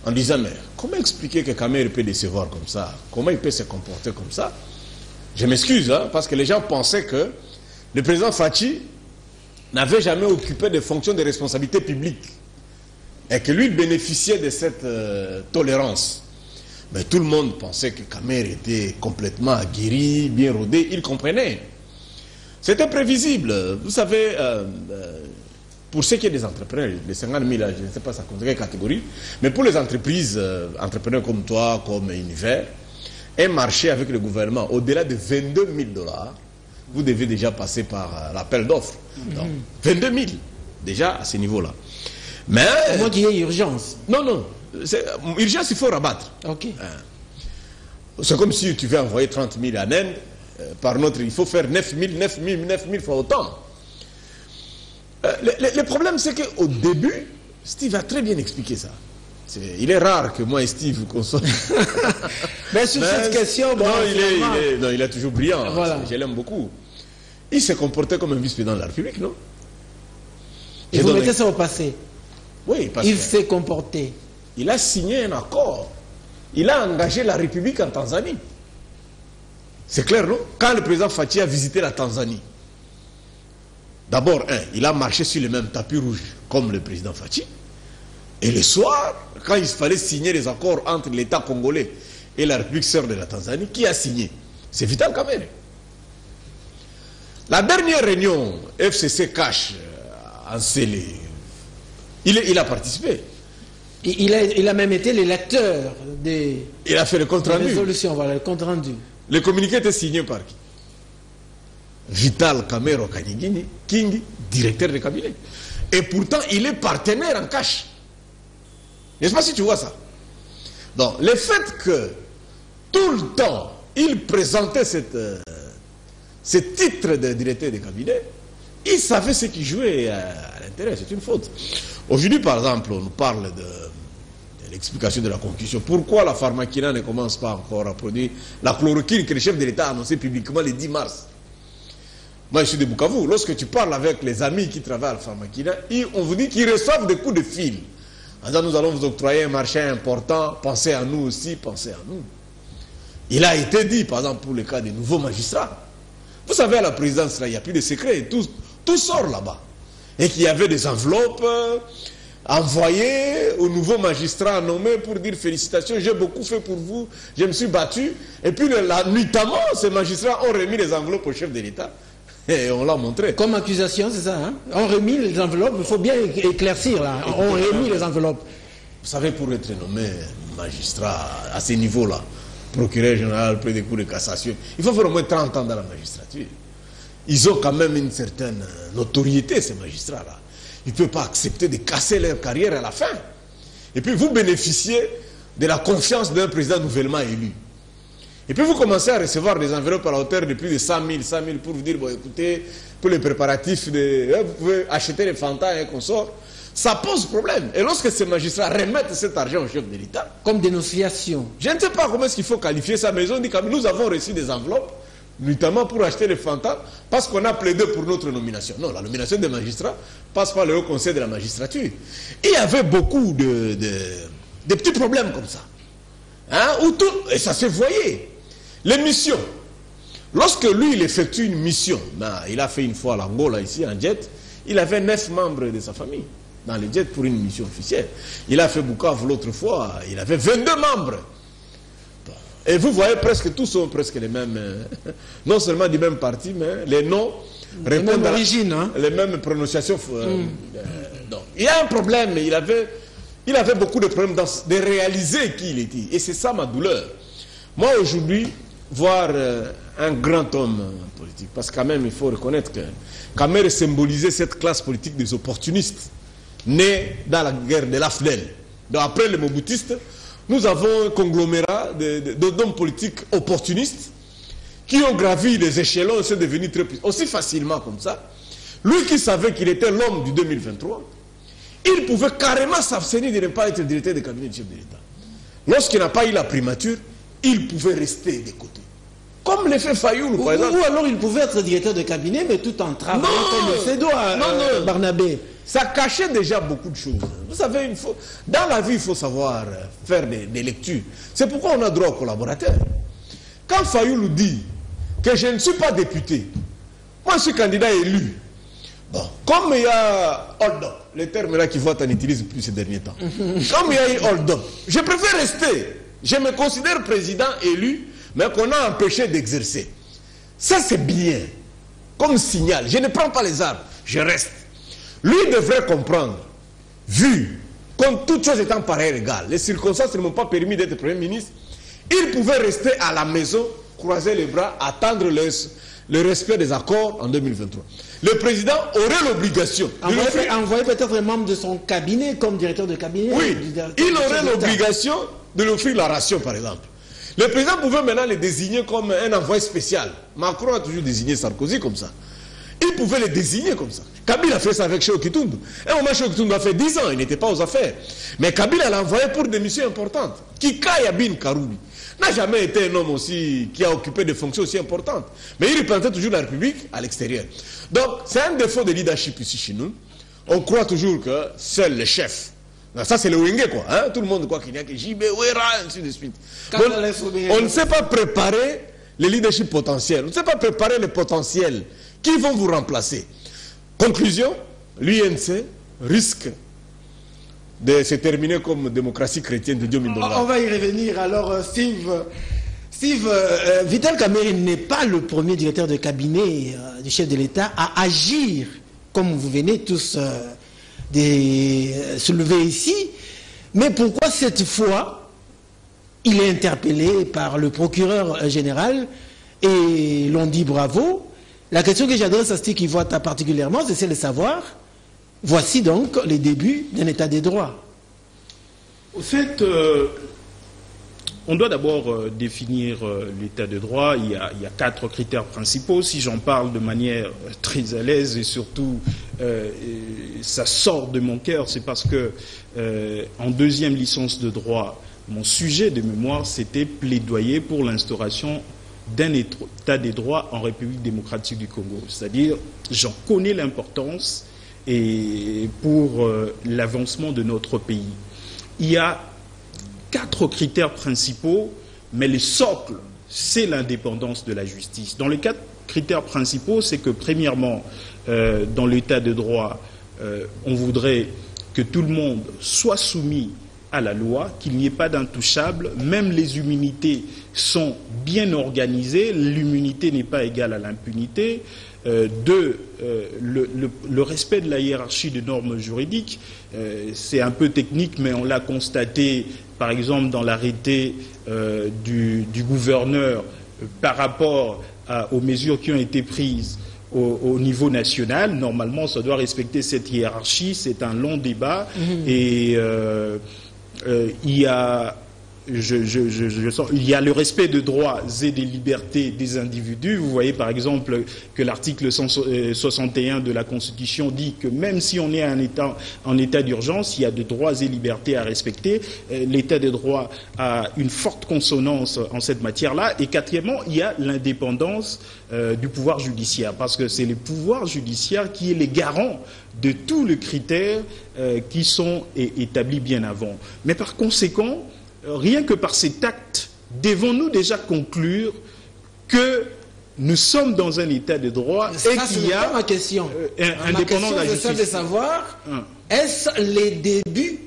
en disant, mais comment expliquer que Kamerhe peut décevoir comme ça? Comment il peut se comporter comme ça? Je m'excuse, hein, parce que les gens pensaient que le président Fachi n'avait jamais occupé de fonctions de responsabilité publique et que lui bénéficiait de cette tolérance. Mais tout le monde pensait que Kamerhe était complètement aguerri, bien rodé, il comprenait. C'était prévisible. Vous savez, pour ceux qui sont des entrepreneurs, les 50 000, je ne sais pas ça compte quelle catégorie, mais pour les entreprises, entrepreneurs comme toi, comme Univers, un marché avec le gouvernement au-delà de 22 000 $, vous devez déjà passer par l'appel d'offres. 22 000, déjà à ce niveau-là. Mais... Moi qui ai urgence. Non, non. Urgence, il faut rabattre. Ok. C'est comme si tu veux envoyer 30 000 en Inde, par notre, il faut faire 9 000 fois autant. Le problème, c'est qu'au début, Steve a très bien expliqué ça. Il est rare que moi et Steve qu'on soit... Mais sur cette question... Bon, non, il est toujours brillant. Voilà. Je l'aime beaucoup. Il s'est comporté comme un vice-président de la République, non? Et vous mettez ça au passé. Oui, parce il s'est comporté. Il a signé un accord. Il a engagé la République en Tanzanie. C'est clair, non? Quand le président Fachi a visité la Tanzanie, d'abord, il a marché sur le même tapis rouge comme le président Fachi. Et le soir, quand il fallait signer les accords entre l'État congolais et la République sœur de la Tanzanie, qui a signé? C'est Vital Kamerhe. La dernière réunion, FCC Cash, en scellé, il a participé. Il a même été le lecteur des... Il a fait le compte rendu. Résolution, voilà, le compte rendu. Le communiqué était signé par qui? Vital Kamerhe Kingi, directeur de cabinet. Et pourtant, il est partenaire en cash. Je ne sais pas si tu vois ça. Donc, le fait que tout le temps, il présentait ce titre de directeur de cabinet, il savait ce qu'il jouait à l'intérieur. C'est une faute. Aujourd'hui, par exemple, on nous parle de l'explication de la concussion. Pourquoi la Pharmakina ne commence pas encore à produire la chloroquine que le chef de l'État a annoncé publiquement le 10 mars? Moi, je suis de Bukavu. Lorsque tu parles avec les amis qui travaillent à la Pharmakina, on vous dit qu'ils reçoivent des coups de fil. En disant, nous allons vous octroyer un marché important, pensez à nous aussi, pensez à nous. Il a été dit, par exemple, pour le cas des nouveaux magistrats. Vous savez, à la présidence, là, il n'y a plus de secret. Tout sort là-bas. Et qu'il y avait des enveloppes envoyées aux nouveaux magistrats nommés pour dire félicitations, j'ai beaucoup fait pour vous, je me suis battu. Et puis, nuitamment, ces magistrats ont remis les enveloppes au chef de l'État. Et on l'a montré. Comme accusation, c'est ça, hein? On remis les enveloppes, il faut bien éclaircir là. On remis les enveloppes. Vous savez, pour être nommé magistrat à ce niveau-là, procureur général, près des cours de cassation, il faut faire au moins 30 ans dans la magistrature. ils ont quand même une certaine notoriété, ces magistrats-là. Ils ne peuvent pas accepter de casser leur carrière à la fin. Et puis vous bénéficiez de la confiance d'un président nouvellement élu. Et puis vous commencez à recevoir des enveloppes à la hauteur de plus de 100 000 pour vous dire, bon écoutez, pour les préparatifs, vous pouvez acheter les fantas et consorts. Ça pose problème. Et lorsque ces magistrats remettent cet argent au chef de l'État... Comme dénonciation. Je ne sais pas comment est-ce qu'il faut qualifier ça, mais ils ont dit que nous avons reçu des enveloppes, notamment pour acheter les fantas, parce qu'on a plaidé pour notre nomination. Non, la nomination des magistrats passe par le Haut Conseil de la magistrature. Et il y avait beaucoup de petits problèmes comme ça. Hein, et ça se voyait. Les missions. Lorsque lui, il effectue une mission, il a fait une fois à l'Angola, ici, en jet, il avait 9 membres de sa famille dans les jets pour une mission officielle. Il a fait Bukavu l'autre fois, il avait 22 membres. Bon. Et vous voyez, presque tous sont presque les mêmes, non seulement du même parti, mais les noms répondent à les mêmes prononciations. Donc, il y a un problème, il avait beaucoup de problèmes de réaliser qui il était. Et c'est ça ma douleur. Moi, aujourd'hui, voir un grand homme politique, parce que quand même, il faut reconnaître que Kamerhe symbolisait cette classe politique des opportunistes, née dans la guerre de l'Afdel. Donc après les Mobutistes, nous avons un conglomérat d'hommes politiques opportunistes qui ont gravi les échelons et sont devenus très puissants, aussi facilement comme ça. Lui qui savait qu'il était l'homme du 2023, il pouvait carrément s'abstenir de ne pas être directeur de cabinet du chef de l'État. Lorsqu'il n'a pas eu la primature, il pouvait rester de côté. Comme l'effet Fayoulou, par exemple. Ou alors il pouvait être directeur de cabinet, mais tout en travaillant comme ses doigts, Barnabé. Ça cachait déjà beaucoup de choses. Vous savez, dans la vie, il faut savoir faire des lectures. C'est pourquoi on a droit aux collaborateurs. Quand Fayoulou dit que je ne suis pas député, moi je suis candidat élu. Bon, comme il y a hold-up, les termes là qui votent on n'utilise plus ces derniers temps. Comme il y a eu hold-up, je préfère rester. Je me considère président élu, mais qu'on a empêché d'exercer. Ça, c'est bien. Comme signal. Je ne prends pas les armes, je reste. Lui devrait comprendre, vu, comme toutes choses étant pareilles égales, les circonstances ne m'ont pas permis d'être Premier ministre, il pouvait rester à la maison, croiser les bras, attendre le respect des accords en 2023. Le président aurait l'obligation... Envoyer peut-être un membre de son cabinet comme directeur de cabinet. Oui, il aurait l'obligation de lui offrir la ration, par exemple. Le président pouvait maintenant le désigner comme un envoyé spécial. Macron a toujours désigné Sarkozy comme ça. Il pouvait le désigner comme ça. Kabila a fait ça avec Cheikh Kitundu. Un moment, Cheikh Kitundu a fait 10 ans, il n'était pas aux affaires. Mais Kabila l'a envoyé pour des missions importantes. Kika Yabin Karoubi n'a jamais été un homme aussi qui a occupé des fonctions aussi importantes. Mais il représentait toujours la République à l'extérieur. Donc, c'est un défaut de leadership ici chez nous. On croit toujours que seul le chef. Ça, c'est le Wenge, quoi. Hein? Tout le monde croit qu'il n'y a que JB, Ouera, ainsi de suite. On ne sait pas préparer les leaderships potentiels. On ne sait pas préparer les potentiels qui vont vous remplacer. Conclusion, l'UNC risque de se terminer comme démocratie chrétienne de Dieu Mindonga. On va y revenir. Alors, Steve, Vital Kamerhe n'est pas le premier directeur de cabinet du chef de l'État à agir, comme vous venez tous de soulever ici. Mais pourquoi cette fois, il est interpellé par le procureur général et l'on dit bravo. La question que j'adresse à Steve Kivuata particulièrement, c'est celle de savoir, voici donc les débuts d'un état des droits. Au fait, on doit d'abord définir l'état de droit. Il y a 4 critères principaux. Si j'en parle de manière très à l'aise et surtout ça sort de mon cœur, c'est parce que en deuxième licence de droit, mon sujet de mémoire, c'était plaidoyer pour l'instauration d'un état des droits en République démocratique du Congo. C'est-à-dire, j'en connais l'importance et pour l'avancement de notre pays. Il y a 4 critères principaux, mais le socle, c'est l'indépendance de la justice. Dans les 4 critères principaux, c'est que premièrement, dans l'état de droit, on voudrait que tout le monde soit soumis à la loi, qu'il n'y ait pas d'intouchable, même les immunités sont bien organisées, l'immunité n'est pas égale à l'impunité. 2, le respect de la hiérarchie des normes juridiques, c'est un peu technique, mais on l'a constaté par exemple dans l'arrêté du gouverneur par rapport aux mesures qui ont été prises au niveau national. Normalement, ça doit respecter cette hiérarchie. C'est un long débat et il y a... il y a le respect des droits et des libertés des individus. Vous voyez par exemple que l'article 161 de la Constitution dit que même si on est en état d'urgence, il y a des droits et libertés à respecter. L'état des droits a une forte consonance en cette matière-là. Et quatrièmement, il y a l'indépendance du pouvoir judiciaire, parce que c'est le pouvoir judiciaire qui est le garant de tous les critères qui sont établis bien avant. Mais par conséquent, rien que par cet acte, devons-nous déjà conclure que nous sommes dans un état de droit et qu'il y a ma question. Indépendant de la justice. Je de savoir, est-ce les débuts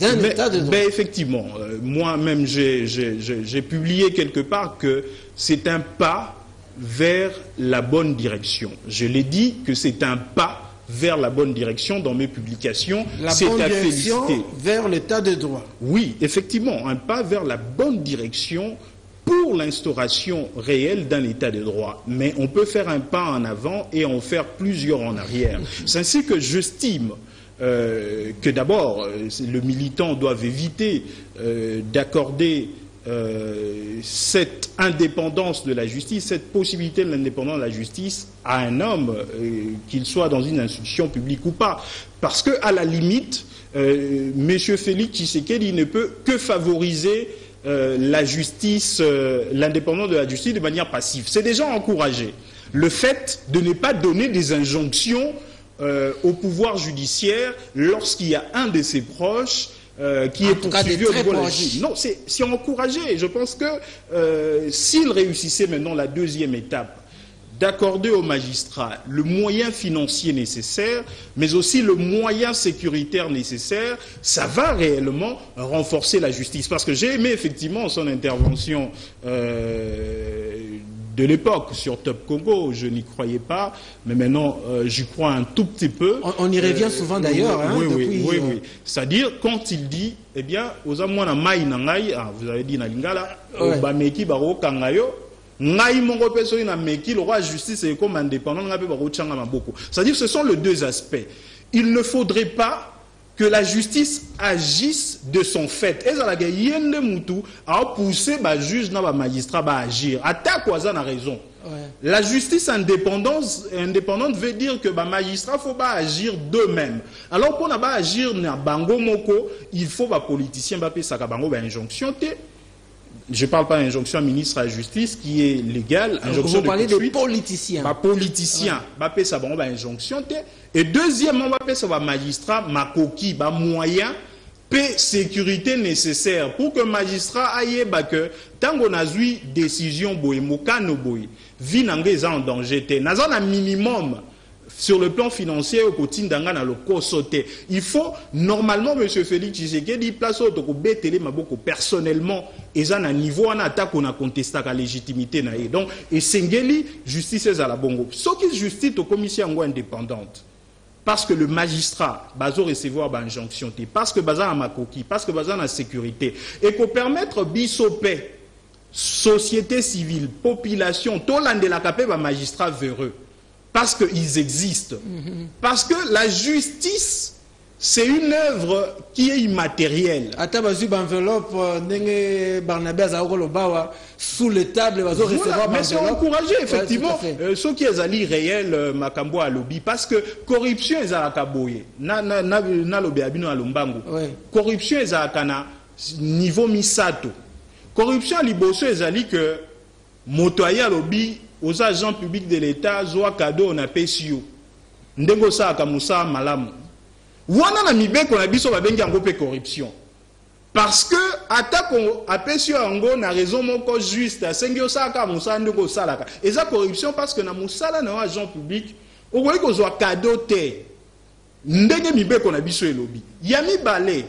d'un état de droit? Mais effectivement, moi-même j'ai publié quelque part que c'est un pas vers la bonne direction. Je l'ai dit que c'est un pas vers la bonne direction dans mes publications. C'est bonne direction vers l'état de droit. Oui, effectivement, un pas vers la bonne direction pour l'instauration réelle d'un état de droit. Mais on peut faire un pas en avant et en faire plusieurs en arrière. C'est ainsi que j'estime que d'abord, le militant doit éviter d'accorder cette indépendance de la justice, cette possibilité de l'indépendance de la justice à un homme, qu'il soit dans une institution publique ou pas. Parce qu'à la limite, M. Félix Tshisekedi ne peut que favoriser la justice, l'indépendance de la justice de manière passive. C'est déjà encouragé. Le fait de ne pas donner des injonctions au pouvoir judiciaire lorsqu'il y a un de ses proches qui est poursuivi au niveau de la justice. Non, c'est encouragé. Je pense que s'il réussissait maintenant la deuxième étape, d'accorder aux magistrats le moyen financier nécessaire, mais aussi le moyen sécuritaire nécessaire, ça va réellement renforcer la justice. Parce que j'ai aimé effectivement son intervention de l'époque sur Top Congo. Je n'y croyais pas, mais maintenant j'y crois un tout petit peu. On y revient souvent d'ailleurs. Oui. C'est-à-dire quand il dit, eh bien, aux amouana maï nangai, vous avez dit na lingala, bameki baro kangayo, ngai mongo peso ina meki, le roi justice est comme indépendant, ngabe baro changa maboko. C'est-à-dire ce sont les deux aspects. Il ne faudrait pas que la justice agisse de son fait. Et ça yende mutu a poussé ba juge na ba magistrat ba agir. Attaque quoi ça na raison. La justice indépendante veut dire que ba magistrat faut pas agir d'eux-mêmes. Alors pour na ba agir na bango moko, il faut ba politicien ba pesa ka bango ba injonction te. Je ne parle pas d'injonction ministre à la justice qui est légale. Vous parlez de politiciens. Politicien, ça va injonction. Et deuxièmement, ça va magistrat, makoki, moyen, sécurité nécessaire pour que le magistrat aille que tant qu'on a eu décision boy, mokano boy, vie n'engage en danger. N'a un minimum. Sur le plan financier, au quotidien dans le sauté. Il faut normalement, M. Félix Tshisekedi, place au télé maboko personnellement, et ça un niveau en attaque on a contesté la légitimité naïe. Donc, et Sengeli justice à la bongo. Ce qui justice aux commissions indépendantes. Parce que le magistrat va recevoir une injonction, parce que baza a makoki, parce que baza a sécurité, et pour permettre bisopé, société civile, population, tout l'an de la capé magistrat véreux. Parce qu'ils existent. Parce que la justice, c'est une œuvre qui est immatérielle. Sous les tables, voilà, mais c'est encouragé, effectivement. Ce qui est ali réel, Makambo à lobby, parce que corruption est à la kaboye. Na lobby abino à lombango. Corruption est à la niveau misato. Corruption à liboso est ali que motoya lobby aux agents publics de l'État, zoa cadeau on a pesio. Ndengo sa akamusa malamu. Wana na mibe qu'on a biso ba bengi ango pe corruption. Parce que attaque a pesio ango na raison moko juste, sengio sa akamusa ndeko salaka. Et ça corruption parce que na musala na agent public, o voyez ko zoa cadeau te. Ndenge mibe qu'on a biso elobi. Yami balé.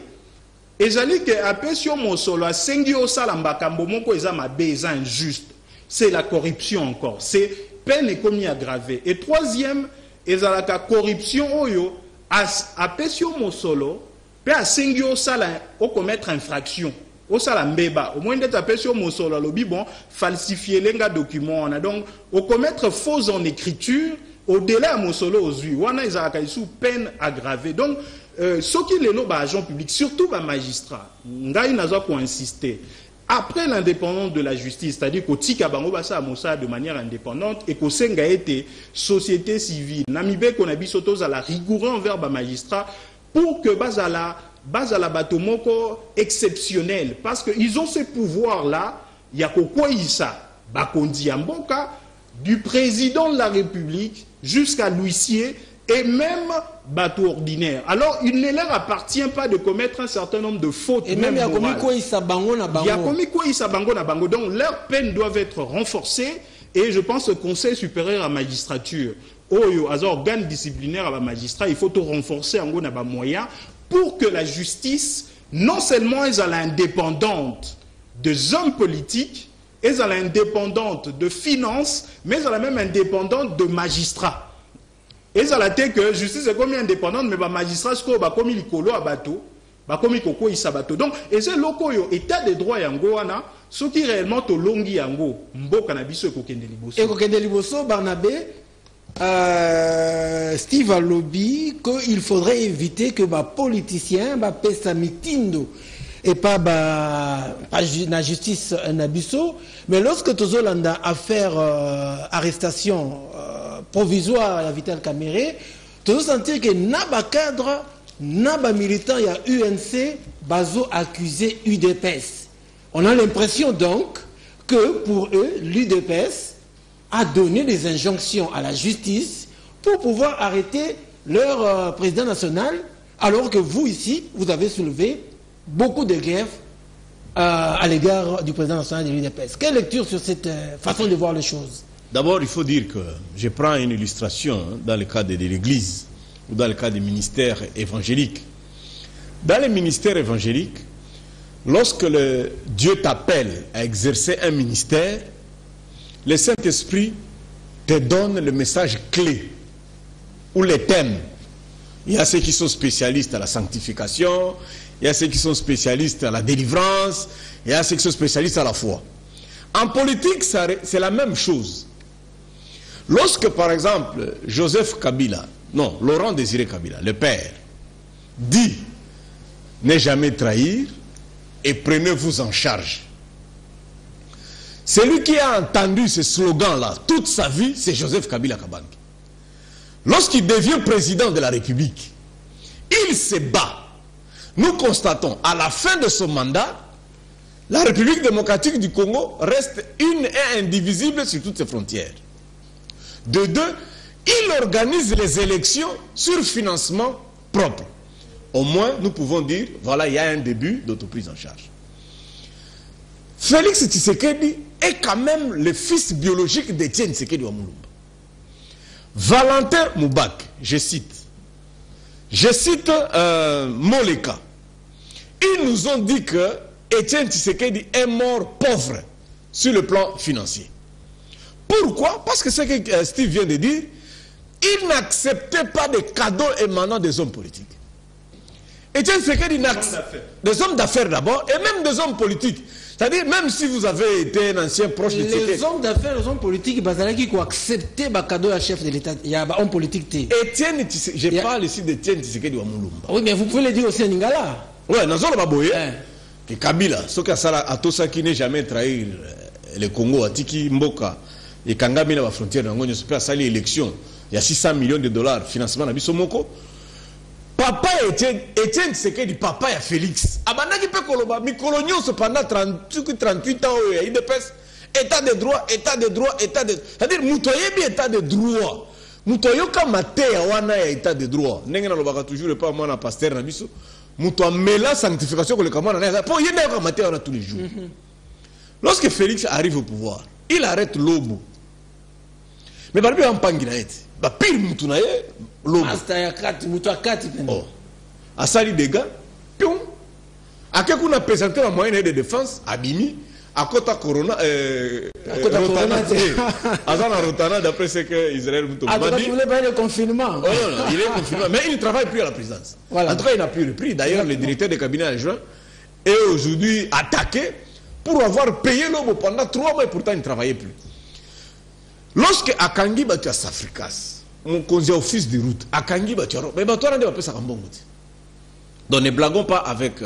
Ezali que a pesio mosolo sengio sala mbakambo moko eza mabe eza injuste. C'est la corruption encore. C'est peine et commis aggravée. Et troisième, il y a la corruption oyo a pesio mosolo pe a sengio sala au commettre infraction. Au sala mbeba. Au moins d'être a pesio mosolo lobi bon falsifier lenga document. Donc au commettre faux en écriture au-delà de Mosolo aux yeux, on a sous peine aggravée. Donc, ceux qui les noms agents publics, surtout les magistrats, n'a pas insister. Après l'indépendance de la justice, c'est-à-dire qu'au Tika Bango Bassa Mossa de manière indépendante et qu'au Senga été société civile, Namibé qu'on a bisotos à la rigoureux envers les magistrats pour que Bazala Batomoko exceptionnel, parce qu'ils ont ce pouvoir-là, il y a quoi ça, Bakondi Amboka, du président de la République jusqu'à l'huissier et même bateau ordinaire. Alors, il ne leur appartient pas de commettre un certain nombre de fautes. Et même il y a commis quoi il s'abango na bango. Il y a commis quoi il s'abango na bango. Donc, leurs peines doivent être renforcées et je pense que le Conseil supérieur à la magistrature, aux organes disciplinaires à la magistrat, il faut tout renforcer en gros moyens pour que la justice, non seulement est indépendante des hommes politiques, est indépendante de finances, mais elle est même indépendante de magistrats. Et ça a été que la justice est comme indépendante, mais les magistrats sont comme les colo à bateau, comme les coco à bateau. Donc, et c'est le état de droit yangoana, ce qui réellement te longi yango, mbo cannabis et kokende liboso. Et kokende liboso, Barnabé, Steve a lobby qu'il faudrait éviter que les politiciens pèsent mitindo et pas la justice nabiso. Mais lorsque tu as affaire arrestation provisoire à Vital Kamere, tu dois sentir que n'a cadre, n'a militant, il y a UNC, bazo accusé UDPS. On a l'impression donc que pour eux, l'UDPS a donné des injonctions à la justice pour pouvoir arrêter leur président national, alors que vous ici, vous avez soulevé beaucoup de griefs à l'égard du président national de l'UDPS. Quelle lecture sur cette façon de voir les choses? D'abord, il faut dire que je prends une illustration dans le cadre de l'Église ou dans le cadre des ministères évangéliques. Dans les ministères évangéliques, lorsque Dieu t'appelle à exercer un ministère, le Saint-Esprit te donne le message clé ou les thèmes. Il y a ceux qui sont spécialistes à la sanctification, il y a ceux qui sont spécialistes à la délivrance, il y a ceux qui sont spécialistes à la foi. En politique, c'est la même chose. Lorsque, par exemple, Laurent Désiré Kabila, le père, dit « Ne jamais trahir et prenez-vous en charge ». Celui qui a entendu ce slogan-là toute sa vie, c'est Joseph Kabila Kabange. Lorsqu'il devient président de la République, il se bat. Nous constatons, à la fin de son mandat, la République démocratique du Congo reste une et indivisible sur toutes ses frontières. De deux, il organise les élections sur financement propre. Au moins, nous pouvons dire, voilà, il y a un début d'autoprise en charge. Félix Tshisekedi est quand même le fils biologique d'Étienne Tshisekedi Wamulumba. Valentin Moubak, je cite Moleka. Ils nous ont dit que Étienne Tshisekedi est mort pauvre sur le plan financier. Pourquoi? Parce que ce que Steve vient de dire, il n'acceptait pas des cadeaux émanant des hommes politiques. Étienne Tshisekedi n'accepte des hommes d'affaires d'abord et même des hommes politiques. C'est-à-dire, même si vous avez été un ancien proche de Tshisekedi. Les hommes d'affaires, les hommes politiques, qui ont accepté les cadeaux à chef de l'État. Il y a un homme politique. Étienne Tshisekedi, je parle ici d'Étienne Tshisekedi Wamulumba. Oui, mais vous pouvez le dire aussi en Lingala. Oui, nous avons baboye. Que Kabila, ce qui n'est jamais trahi le Congo, Atiki Mboka, et Kangami na la frontière, on a fait l'élection. Il y a 600 millions de dollars financement à Bissomoko. Papa Étienne Tshisekedi, papa ya Félix. Abanaki pe koloba, mi coloniaux pendant 38 ans, il dépêche. État de droit, état de droit, état de droit. C'est-à-dire, moutoye bi état de droit. Moutoye kamate ya wana ya état de droit. Nenga na lobaka toujours pas moi na pasteur na biso. Moutoye mela sanctification que le kamana na. Pour yende ya kamate wana tous les jours. Lorsque Félix arrive au pouvoir, il arrête Lobo. Mais par exemple, en Panginaït, pire moutou na ye, Lobo. Oh. A sali des gars, pion. A quelqu'un a présenté la moyenne de défense, Abimi, à Kota Corona, Rotana, Azana Rotana, d'après ce que Israël m'a dit. Ah, vous voulez pas le confinement? Oh, non, il est confinement, mais il ne travaille plus à la présidence. Voilà. En tout cas, il n'a plus repris. D'ailleurs, le directeur du cabinet adjoint est aujourd'hui attaqué pour avoir payé Lobo pendant 3 mois et pourtant il ne travaillait plus. Lorsque Akangi Batia s'Africas, mon conseiller office de route, à Kangi Batiaro, mais Batiaro n'est pas ça comme bon. Donc ne blaguons pas avec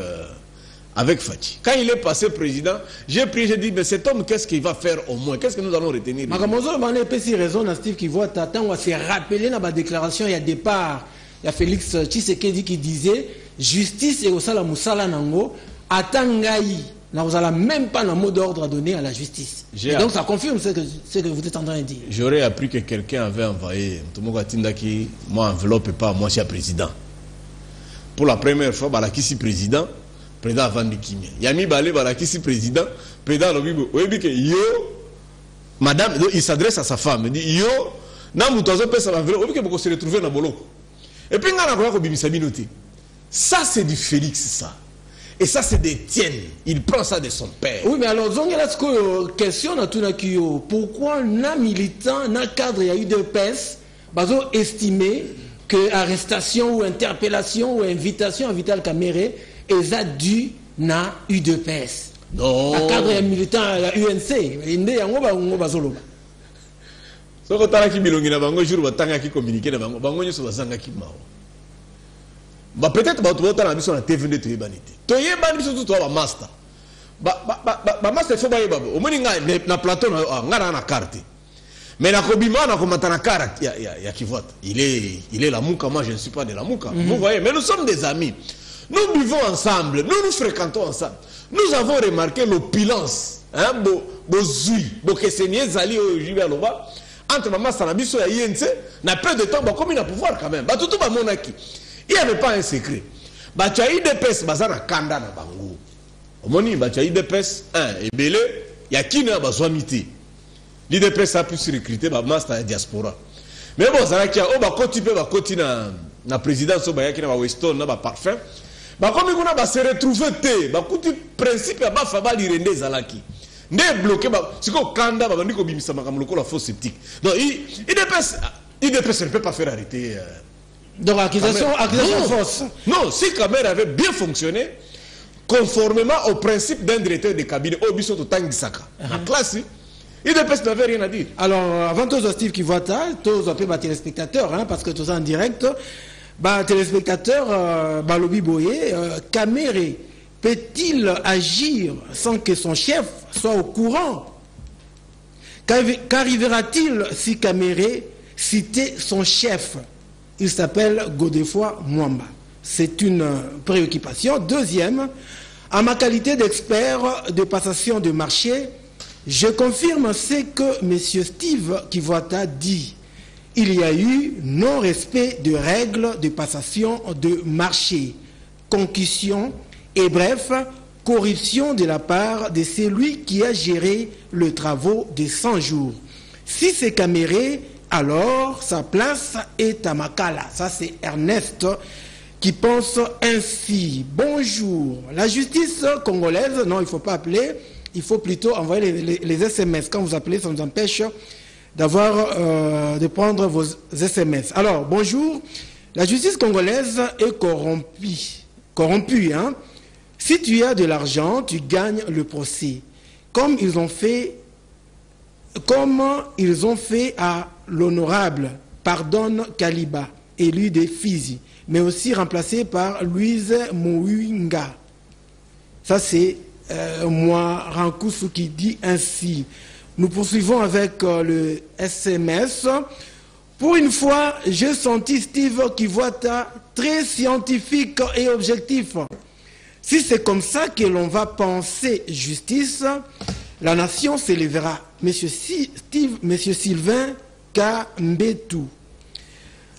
Fachi. Quand il est passé président, j'ai pris, j'ai dit, mais cet homme, qu'est-ce qu'il va faire au moins? Qu'est-ce que nous allons retenir? Magamozo, on a si raison à Steve qui voit, on va se rappeler dans ma déclaration, il y a départ, il y a Félix Tshisekedi qui disait, justice et au sala musala nango, atangaï. Vous n'avez même pas un mot d'ordre à donner à la justice. Donc ça confirme ce que vous êtes en train de dire. J'aurais appris que quelqu'un avait envoyé moi enveloppe et pas moi je suis président. Pour la première fois, Balakisi président avant de Kimia. Yami Balé Balakisi président Lobibo. Yo, madame, il s'adresse à sa femme, il dit yo, Namoutozo peut sa enveloppe, il se retrouver dans Boloko. Et puis ça c'est du Félix ça. Et ça, c'est d'Étienne. Il prend ça de son père. Oui, mais alors, question pourquoi un militant, un cadre, il y a eu de PES, ils estimé que arrestation ou interpellation ou invitation à Vital Kamere est dû na UDPS. Non. Un cadre et militant à la UNC. Il y a un bazolo. Ce que tu as dit, c'est communiqué peut-être que tu as mis sur la TV de Tébanité. Tu as mis sur toi master. Master faut pas y aller. Au moins na plateau na carte. Mais na kobima na komata na carte ya Kivota. Il est la Mouka, moi je ne suis pas de la Mouka. Vous voyez, mais nous sommes des amis. Nous vivons ensemble, nous fréquentons ensemble. Nous avons remarqué l'opulence, hein, entre Maman Sanabiso et INC, n'a pas de temps, comme il a pouvoir quand même. Tout monaki. Il n'y avait pas un secret. Tu as eu des pèses, bazana kanda na bango. Omoni, tu as eu des pèses, et belé, il y a qui n'a pas besoin mité. L'IDPS a pu se recruter, master la diaspora. Mais bon, ça qui a, continuer na présidence, qui na Weston, na parfum. Comme il va se retrouver, le principe est que l'Irende Zalaki. Ne bloqué, c'est que Kanda va venir comme ça, la fausse sceptique. Donc, l'IDPS ne peut pas faire arrêter. Donc, accusation fausse. Non, si Kamer avait bien fonctionné, conformément au principe d'un directeur de cabinet, au biso to Tangisaka, la classe, l'IDPS n'avait rien à dire. Alors, avant tous Steve qui voit ça, tous appelés téléspectateurs, hein, parce que tout ça en direct, téléspectateurs, Balobi Boye, Kamere peut-il agir sans que son chef soit au courant? Qu'arrivera-t-il si Kamere citait son chef? Il s'appelle Godefroy Mwamba. C'est une préoccupation. Deuxième, en ma qualité d'expert de passation de marché, je confirme ce que M. Steve Kivuata dit. Il y a eu non-respect de règles de passation de marché, concussion et bref, corruption de la part de celui qui a géré le travaux de 100 jours. Si c'est Kamere, alors sa place est à Makala. Ça c'est Ernest qui pense ainsi. Bonjour. La justice congolaise, non il ne faut pas appeler, il faut plutôt envoyer les SMS. Quand vous appelez, ça nous empêche de prendre vos SMS. Alors, bonjour. La justice congolaise est corrompue. Hein? Si tu as de l'argent, tu gagnes le procès. Comme ils ont fait à l'honorable Pardonne Kaliba, élu de Fizi, mais aussi remplacé par Louise Mouinga. Ça, c'est moi, Rankoussou, qui dit ainsi. Nous poursuivons avec le SMS. Pour une fois, j'ai senti Steve Kivuata très scientifique et objectif. Si c'est comme ça que l'on va penser justice, la nation s'élèvera. Monsieur Sylvain Kambetou.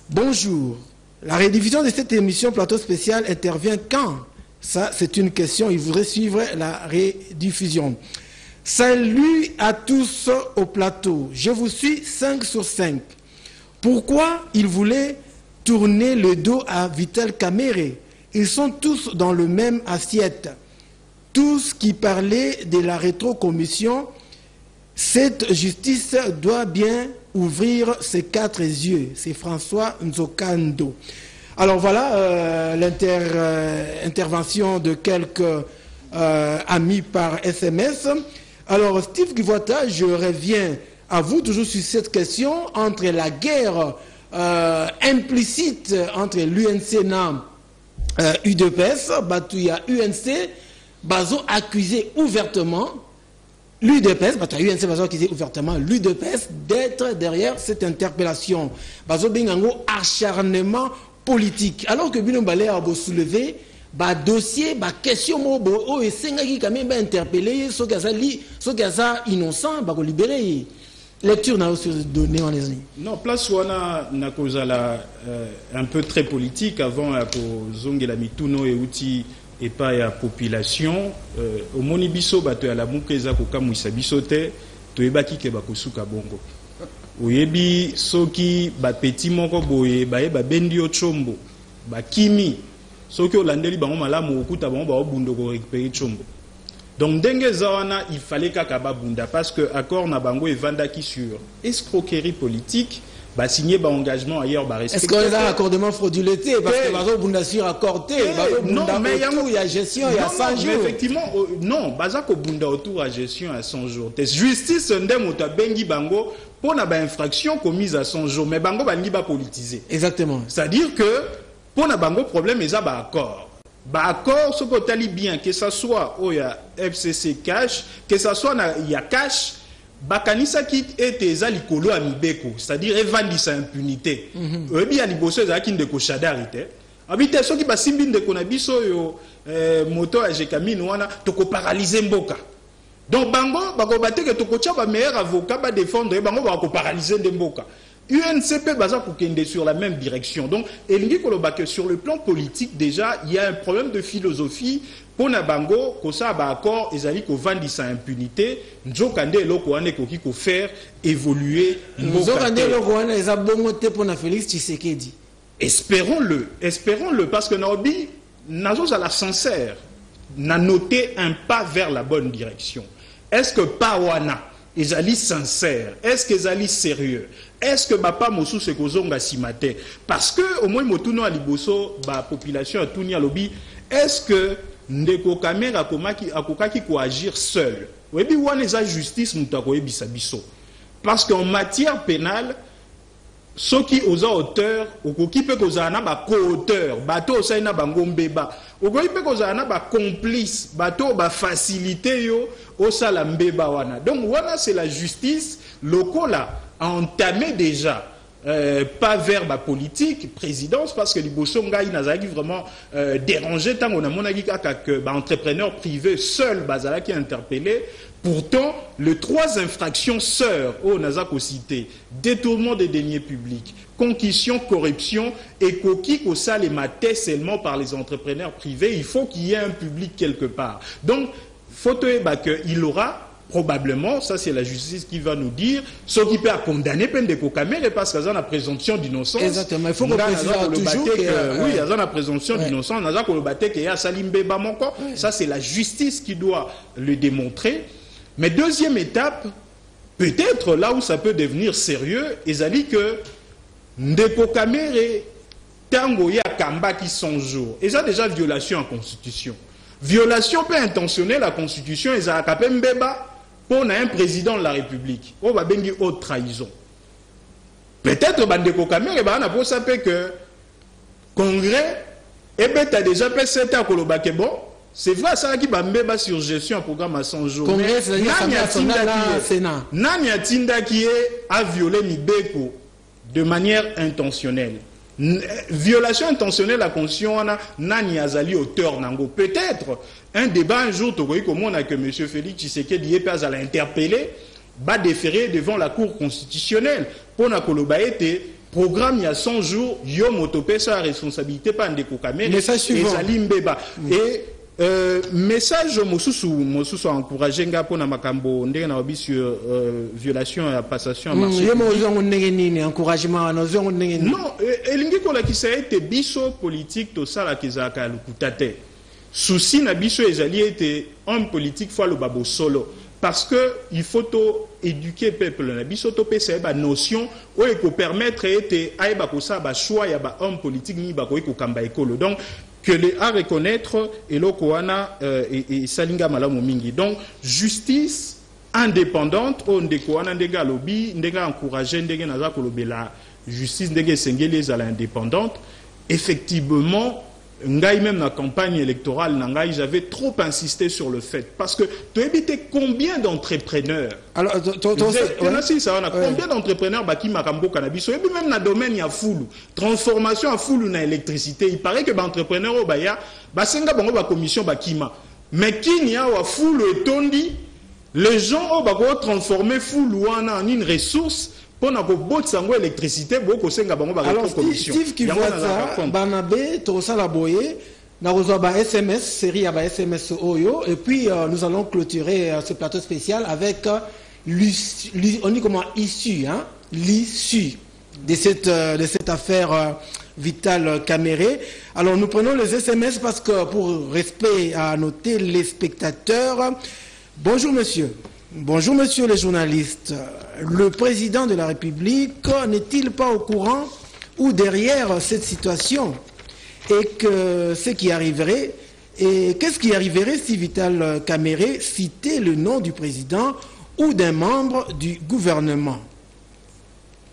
Bonjour. La rediffusion de cette émission Plateau Spécial intervient quand? Ça, c'est une question. Il voudrait suivre la rediffusion. Salut à tous au plateau. Je vous suis 5 sur 5. Pourquoi ils voulaient tourner le dos à Vital Kamere? Ils sont tous dans le même assiette. Tous qui parlaient de la rétrocommission, cette justice doit bien ouvrir ses 4 yeux. C'est François Nzokando. Alors voilà l'intervention de quelques amis par SMS. Alors Steve Kivuata, je reviens à vous toujours sur cette question entre la guerre implicite entre l'UNC et UDPS, il y a UNC, bazo accusé ouvertement l'UDPS, UNC bazo accusé ouvertement l'UDPS d'être derrière cette interpellation. Bazo bingango acharnement politique. Alors que Bino Balé a soulevé dossier, question et sengaki quand même interpellé, ceux qui sont innocents, libéré. Lecture n'a aussi donné en les années. Non, place où on a un peu très politique avant à Zonge la mituno et outil et pas la population. Au monibiso bato à la mukeza ko kamwisa bisote to ebaki ke bakosuka bongo. Oyebi soki ba petit moko boye ba bendi o chombo ba kimi soki olandeli bango malamu okuta bango ba obundo ko récupérer chombo. Donc, dengue zawana, il fallait qu'akaba bunda parce que accord na bango et vandaki sur escroquerie politique, bah signer bah engagement ailleurs bah respecter. Est-ce qu'on a un accordement frauduleté parce que bazo bunda sur accordé, non mais il y a gestion il y a 100 jours. Effectivement non, bazako bunda autour à gestion à 100 jours. Justice ndem ta bengi bango pour na ba infraction commise à 100 jours mais bango ba ba politiser. Exactement. C'est-à-dire que pour na bango problème ils a ba accord. Bah accord ce que tu bien que ça soit il y a FCC cash que ça soit il y a cash bakanisa qui était zalikolo amibeko c'est-à-dire evandisa impunité ebi ya liboso ezaki ndeko shadarite habite soki basimbi ndeko na biso yo moto ya jekamine wana toko paralyser mboka donc bango bako bateke toko tia ba meilleur avocat ba défendre bango bako paralyser mboka. UNCP baza kokende sur la même direction. Donc, sur le plan politique, déjà, il y a un problème de philosophie. Pour Nabango, kosa ba accord, ezali ko vandi sa impunité, nzokande eloko ane koki ko faire évoluer nzokande eloko ane eza bongote pour na Félix Tshisekedi. Espérons-le, parce que Naobi, nazo à la sincère, n'a noté un pas vers la bonne direction. Est-ce que Pawana ezali sincère? Est-ce que ezali sérieux? Est-ce que papa Mosu se kozonga simate? Parce que au moins motuno aliboso ba population a tourné à lobby. Est-ce que ndeko kamera akokaki ko agir seul? Webi wana eza justice mutako ebisa biso. Parce qu'en matière pénale ceux qui aux auteurs okoki pe kozana ba co-auteur bato osaina bango mbeba okoki pe kozana ba complice bato ba facilité yo osala mbeba wana. Donc wana c'est la justice lokola a entamé déjà pas vers la politique, présidence, parce que les Bossonga, ils n'ont vraiment dérangé tant qu'on a mon avis que entrepreneur privé seul, Bazala qui est interpellé. Pourtant, les 3 infractions sœurs, au Nazako cité, détournement des deniers publics, concussion, corruption et coquille au sale et maté seulement par les entrepreneurs privés, il faut qu'il y ait un public quelque part. Donc, faut qu'il aura probablement, ça c'est la justice qui va nous dire, ce qui peut condamner peine de Kokamere parce qu'il y a la présomption d'innocence. Exactement, il faut qu'on précise toujours que... Oui, il y a la présomption d'innocence, ça c'est la justice qui doit le démontrer. Mais deuxième étape, peut-être là où ça peut devenir sérieux, ils que Ndeko Kamere, Tango ya Kamba qui sont jours, ils ont déjà violation en constitution. Violation peu intentionnelle à la constitution, ils ont capé mbeba pour un président de la République. On va bengi haute trahison. Peut-être Bandeko Kamere, on a pour ça que Congrès, et ben t'as déjà fait 7 ans que le bac est bon. C'est vrai, ça qui va mbeba sur gestion un programme à 100 jours. Congrès, c'est Nanya Tinda qui a violé Nibeko de manière intentionnelle. Violation intentionnelle de la Constitution, Nani Azali auteur Nango. Peut-être un débat un jour, comme on a que M. Félix Tshisekedi est à l'interpeller, va déférer devant la Cour constitutionnelle. Pour la Kolobaete, programme il y a 100 jours, Yom Otopé sa responsabilité par Ndeko Kamere et Salim Beba. Et message Mosusu a encouragé pour na makambo ndenge na obi sur violation et passation à marché. Encouragement non, elingi kola ki ça a été biso politique to sala kezaka lukutate. Souci na biso ezali été homme politique fois le babo solo parce que il faut éduquer peuple na biso to pesa ba notion o eko permettre été aiba ko sa ba choix ya ba homme politique ni ba ko kamba ekolo. Donc que les à reconnaître et l'Okoana et Salinga Malamu Mingi. Donc, justice indépendante, on décoana ndega lobby, ndega encouragé, ndega naza kolobela justice ndenge esengeli à l'indépendante, effectivement, même dans la campagne électorale, j'avais trop insisté sur le fait. Parce que tu évites combien d'entrepreneurs? Alors, combien d'entrepreneurs qui m'ont cannabis? Même dans le domaine, il y a foule. Transformation à foule ou électricité. Il paraît que les entrepreneurs, il y a une commission bakima. Mais qui n'y a pas foule et tondi, les gens ont transformé foule en une ressource. Alors, Steve Kivuata, Barnabé, Torosa Laboye, Narozaba SMS, série à SMS Oyo, et puis nous allons clôturer ce plateau spécial avec on dit comment issue, hein, l'issue de cette affaire Vital Caméré. Alors nous prenons les SMS parce que pour respect à nos téléspectateurs, bonjour monsieur. Bonjour monsieur les journalistes. Le président de la République n'est-il pas au courant ou derrière cette situation et que ce qui arriverait et qu'est-ce qui arriverait si Vital Caméré citait le nom du président ou d'un membre du gouvernement?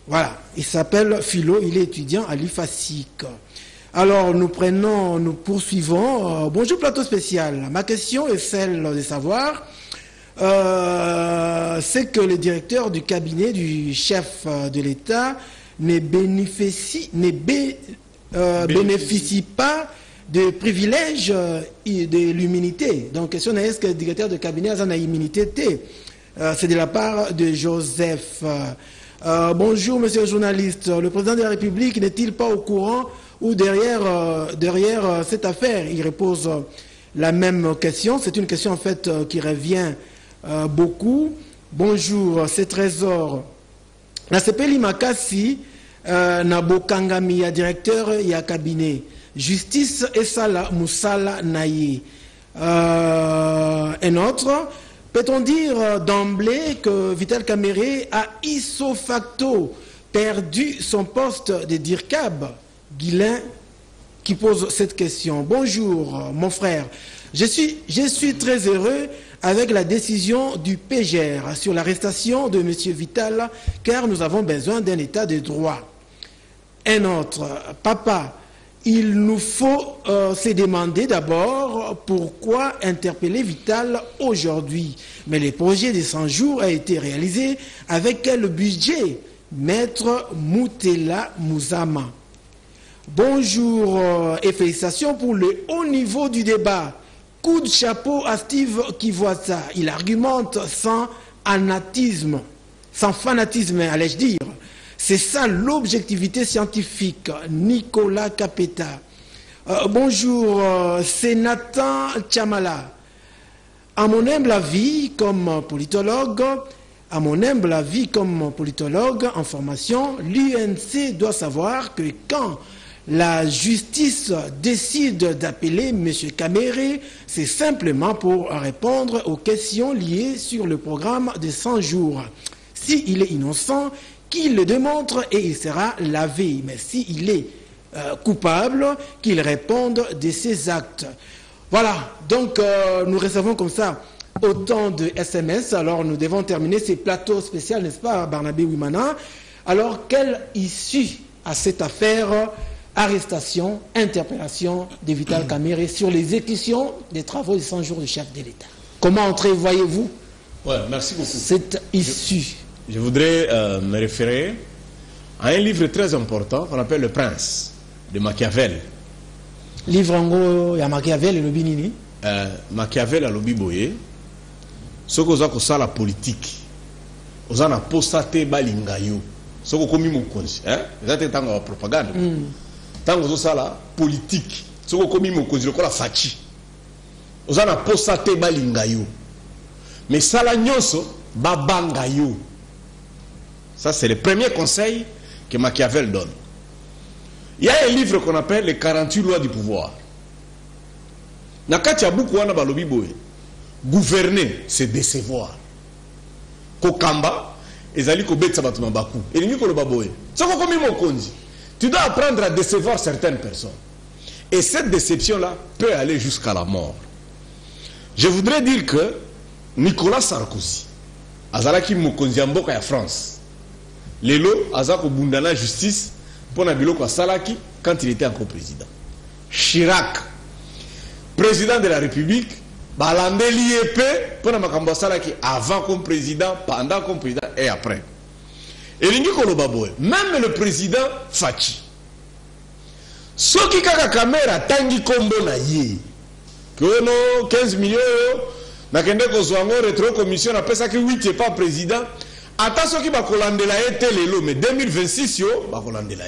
Voilà, il s'appelle Philo, il est étudiant à l'IFASIC. Alors nous poursuivons. Bonjour plateau spécial. Ma question est celle de savoir c'est que le directeur du cabinet du chef de l'État ne bénéficie pas de privilèges de l'immunité. Donc, question est-ce que le directeur de cabinet a une immunité? C'est de la part de Joseph. Bonjour, monsieur le journaliste. Le président de la République n'est-il pas au courant ou derrière cette affaire? Il repose la même question. C'est une question en fait qui revient beaucoup. Bonjour, c'est Trésor. La CPLI Makasi, Nabokangami, directeur et cabinet. Justice et Sala Moussala Naye. Un autre. Peut-on dire d'emblée que Vital Caméré a ipso facto perdu son poste de DIRCAB? Guilain qui pose cette question. Bonjour, mon frère. Je suis très heureux avec la décision du PGR sur l'arrestation de M. Vital, car nous avons besoin d'un état de droit. Un autre, papa, il nous faut se demander d'abord pourquoi interpeller Vital aujourd'hui. Mais le projet des 100 jours a été réalisé avec quel budget? Maître Moutela Mouzama. Bonjour et félicitations pour le haut niveau du débat. Coup de chapeau à Steve Kivuata. Il argumente sans fanatisme, allais-je dire. C'est ça l'objectivité scientifique. Nicolas Capeta. Bonjour, c'est Nathan Chamala. À mon humble avis comme politologue, en formation, l'UNC doit savoir que quand la justice décide d'appeler M. Caméré, c'est simplement pour répondre aux questions liées sur le programme de 100 jours. S'il est innocent, qu'il le démontre et il sera lavé. Mais s'il est coupable, qu'il réponde de ses actes. Voilà, donc nous recevons comme ça autant de SMS. Alors nous devons terminer ces plateaux spéciaux, n'est-ce pas, Barnabé Wimana? Alors, quelle issue à cette affaire? Arrestation, interpellation de Vital Caméré sur l'exécution des travaux de 100 jours du chef de l'État. Comment entrevoyez-vous merci beaucoup. Cette issue? Je voudrais me référer à un livre très important qu'on appelle Le Prince de Machiavel. Livre en gros, il y a Machiavel et le Binini. Machiavel a lobi boye. Ce que vous ça la politique. Vous en apostaté balingayo. Ce que vous avez fait, vous avez fait la propagande. Tant que vous avez la politique. Ce que vous avez fait, la fachi. Vous en apostaté balingayo. Mais ça la nyonso babangayo. Ça, c'est le premier conseil que Machiavel donne. Il y a un livre qu'on appelle les 48 lois du pouvoir. Nakati ya buku wana balobi boye. Gouverner, c'est décevoir. Kokamba, ezali kobetsa batu mabaku. Elingi koloba boye. Soko komi mokonzi. Tu dois apprendre à décevoir certaines personnes. Et cette déception-là peut aller jusqu'à la mort. Je voudrais dire que Nicolas Sarkozy, azalaki mokonzi ya mboka ya France. Lelo, Azako Bundana justice, pour Nabiloko Salaki, quand il était encore président. Chirac, président de la République, Balande l'IEP, pour Namakamba Salaki, avant comme président, pendant comme président et après. Et Lingi Kolobaboe, même le président Fachi. Ce qui a caméra, Tangi Kombo na ye, que non, 15 millions, Nakende Kozwango, rétro-commission, après ça que 8 n'est pas président. Attention qui va collander la lelo, mais 2026 yo va collander la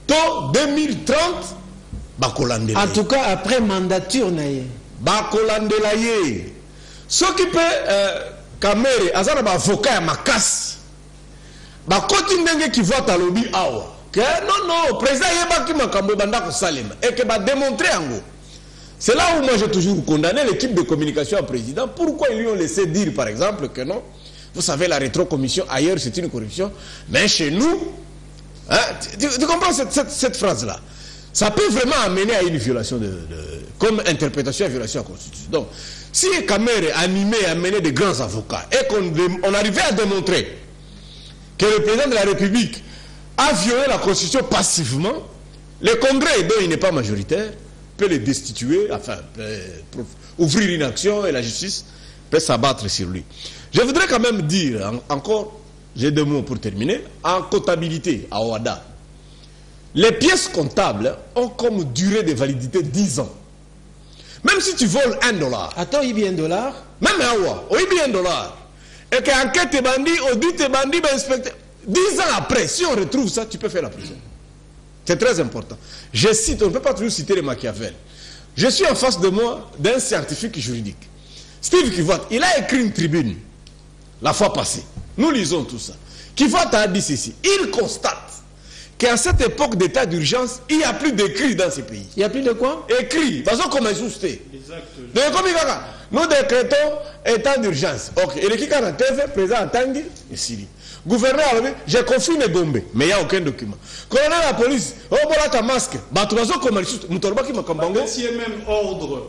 to 2030 va collander la. En tout cas après mandature naie. Va collander la ce qui peut camere azana ba avocat ya makasi. Ba koti ndenge qui voit à lobby awa. Que non président yeba ki makambo banda ko salema et que va démontrer ango. C'est là où moi j'ai toujours condamné l'équipe de communication à président. Pourquoi ils lui ont laissé dire par exemple que non. Vous savez, la rétro-commission, ailleurs, c'est une corruption. Mais chez nous, hein, tu comprends cette phrase-là? Ça peut vraiment amener à une violation comme interprétation à violation de la Constitution. Donc, si Kamer est animé à amener de grands avocats et qu'on arrivait à démontrer que le président de la République a violé la Constitution passivement, le Congrès, dont il n'est pas majoritaire, peut le destituer, enfin, peut ouvrir une action et la justice peut s'abattre sur lui. Je voudrais quand même dire, encore, j'ai 2 mots pour terminer, en comptabilité, à OADA, les pièces comptables ont comme durée de validité 10 ans. Même si tu voles $1. Attends, il y a $1. Même à OA, il y a $1. Et qu'enquête est bandit, audit est bandit, inspecteur. 10 ans après, si on retrouve ça, tu peux faire la prison. C'est très important. Je cite, on ne peut pas toujours citer les Machiavel. Je suis en face de moi d'un scientifique juridique. Steve Kivoat, il a écrit une tribune la fois passée. Nous lisons tout ça. Kivoat a dit ceci. Il constate qu'à cette époque d'état d'urgence, il n'y a plus d'écrits dans ces pays. Il n'y a plus de quoi? Écrits. Parce qu'on m'a ajusté. Nous décrétons état d'urgence. Ok. Et le Kikana TV, président Tangi et Syrie. Gouverneur, j'ai confié les Gombe, mais il n'y a aucun document. Colonel de la police, oh, voilà ta masque. Batuazo comme il Moutorba qui m'a cambango. C'est même ordre.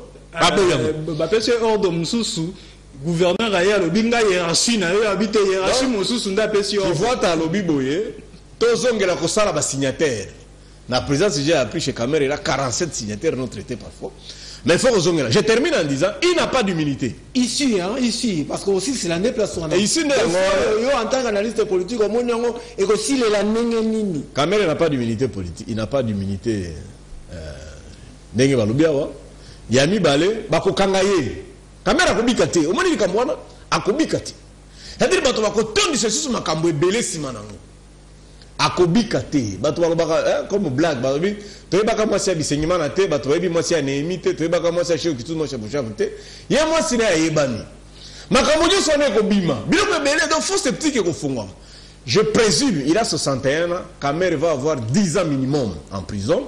Ordre Moussou. Gouverneur a le binga hiérarchie na yo habite hiérarchie Moussou nda pesi ordre. Tu vois ta lobby boye, tozongela ko sala ba signataire. La présidence j'ai appris chez Kamer il a 47 signataires non traités parfois. Mais il faut que je termine en disant, il n'a pas d'immunité. Ici, hein, ici, parce que aussi c'est la déplacement. Et ici, en tant qu'analyste politique, au monde, et aussi les la nini. Kamel n'a pas d'immunité politique, il n'a pas d'immunité. Nenge balubiawa, yami balé, bako kangaye. Kamel a kobikate, au monde il kamwana, a kobikate. C'est-à-dire bato bako tondi ce sous makambo belé simanango. A kobikate, bato bako comme blague, bato tu baka moi si bisenyima na te bato yebi moi si anémité tu baka moi si chez kitu moi chez boucha te ye moi si na yebani makambo jo sone ko bima biloko belé donc faut sceptique ko fungwa. Je présume il a 61 ans, Kamer va avoir 10 ans minimum en prison.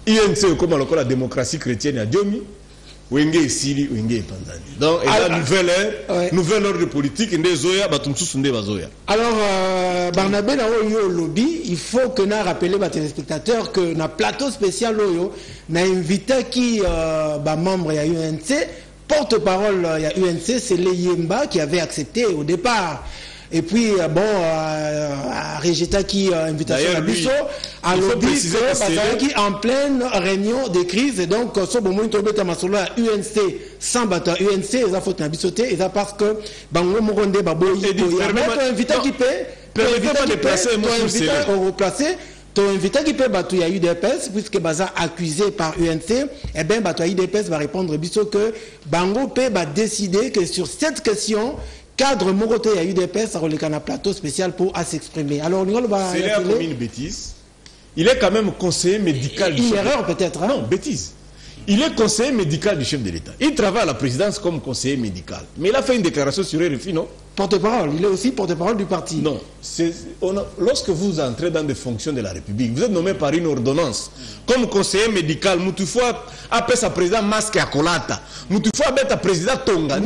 INC comme la démocratie chrétienne à Diomi Wenge Sili Wenge Panzani. Donc il a nouvelle ordre politique inde zoya batumsu sunde bazoya. Alors Barnabé na oyo lobby, il faut que na rappeler les téléspectateurs que na plateau spécial oyo na invité qui membre ya UNC, porte-parole ya UNC, c'est Leyemba qui avait accepté au départ. Et puis bon Régita qui invitation à Bisso à lobby qui en pleine réunion de crise et donc so bon moment tobeta masolo à UNC sans bata UNC ça faut na bissoté et ça parce que bango moronde baboyi invité qui peut permettez-moi de placer moi replacer ton invité qui peut battre ya UDPS puisque baza accusé par UNC et ben battre UDPS va répondre Bisso que bango peut va décider que sur cette question cadre Moroté a eu des pères, ça relève un plateau spécial pour s'exprimer. Alors, c'est là comme une bêtise. Il est quand même conseiller médical. Une erreur peut-être. Hein? Non, bêtise. Il est conseiller médical du chef de l'État. Il travaille à la présidence comme conseiller médical. Mais il a fait une déclaration sur RFI, non? Porte-parole. Il est aussi porte-parole du parti. Non. Lorsque vous entrez dans des fonctions de la République, vous êtes nommé par une ordonnance. Comme conseiller médical, Moutoufoua appelle sa président masque à Kolata. Moutoufoua appelle sa président Tonga.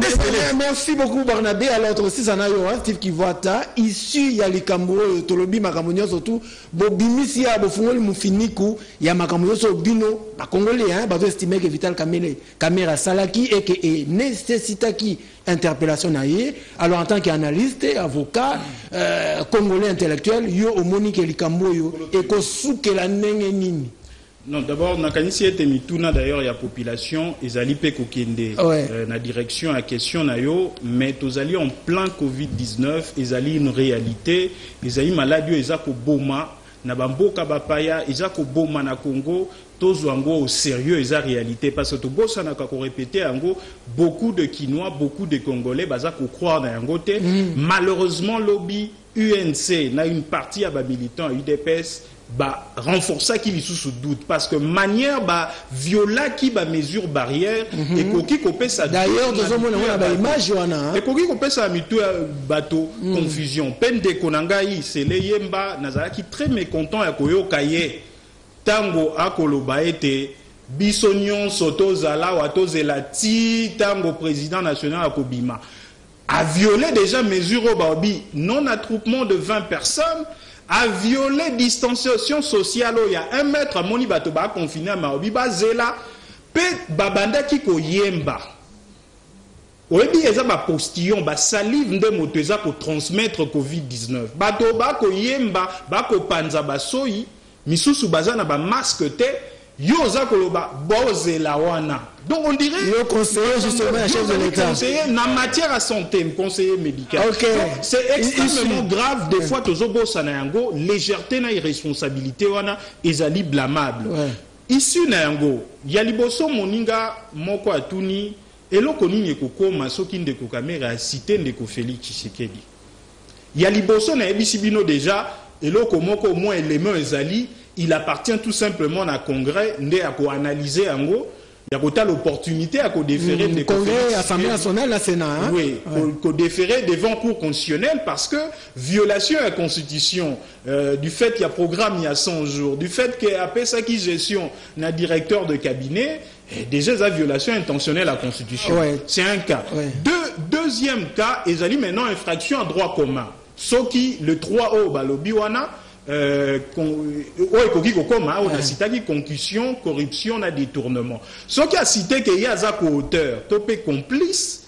Merci beaucoup Barnabé. Alors aussi, ça n'a eu Steve Kivoata. Issu, il y a les Kambo, Tolobi, Makamonio, surtout. Bobimisi, Bofungoli, Moufinikou, il y a Makamonio, Bino, Congolais, hein, bazo estimé que Vital Kamera Salaki et que nécessitaki interpellation naïe. Alors en tant qu'analyste, avocat, congolais intellectuel, yo omoni ke likambo yo et ko souke la nenge nini. Non, d'abord, nakanisi ete mituna d'ailleurs ya population ezali pe kokende na direction à question na yo, mais tozali en plein Covid-19, ezali une réalité, ezali maladie ezako boma na bamboka bapaya, ezako boma na Congo, tozwango au sérieux eza réalité parce que to bossa na ko répéter ango beaucoup de Kinois, beaucoup de Congolais bazako croire na yango te. Malheureusement lobby UNC na une partie à ba militants UDPS ba renforcer qui sous doute parce que manière ba viola qui ba mesure barrière et koki kopé ça d'ailleurs nous avons ba image wana et koki kopé ça mitu bateau confusion peine de konangai c'est le yemba nazala qui très mécontent ya koyoka ye tango akoloba ete bisonyon sotozala watozela ti tango président national akobima a violé déjà mesure babi non attroupement de 20 personnes, a violé distanciation sociale, il y a 1 mètre à moni bato ba confiné à Maobi bazela pe babanda ki ko yemba. Oyebi eza ba postillon ba salive nde moto eza ko transmettre Covid-19. Bato ba ko yemba ba ko panza ba soyi misusu bazana ba masque te yo za koloba bozela wana. Donc on dirait le conseiller justement à chef de l'État. Conseiller en matière à santé, conseiller médical. Okay. C'est extrêmement grave des fois tozobo sanayango légèreté na irresponsabilité wana ezali blâmable. Ici na yango yaliboso moninga moko atuni eloko nini kokoma soki ndeko kamera cité ndeko Félix Tshisekedi. Yaliboso na ebisibino déjà eloko moko au moins élément ezali il appartient tout simplement à congrès ndé à analyser yango. Il y a l'opportunité à déférer des congrès, Assemblée nationale, la Sénat. Hein? Oui, déférer devant cour constitutionnelle parce que violation à la Constitution, du fait qu'il y a programme il y a 100 jours, du fait qu'il y a ça qui gestion d'un directeur de cabinet, déjà la violation intentionnelle à la Constitution. C'est un cas. Deuxième cas, ils ont maintenant infraction à droit commun. Ce qui, le 3O, balobiwana, on a cité concussion, corruption, on a détournement. Ce qui a cité qu'il y a un auteur, topé complice,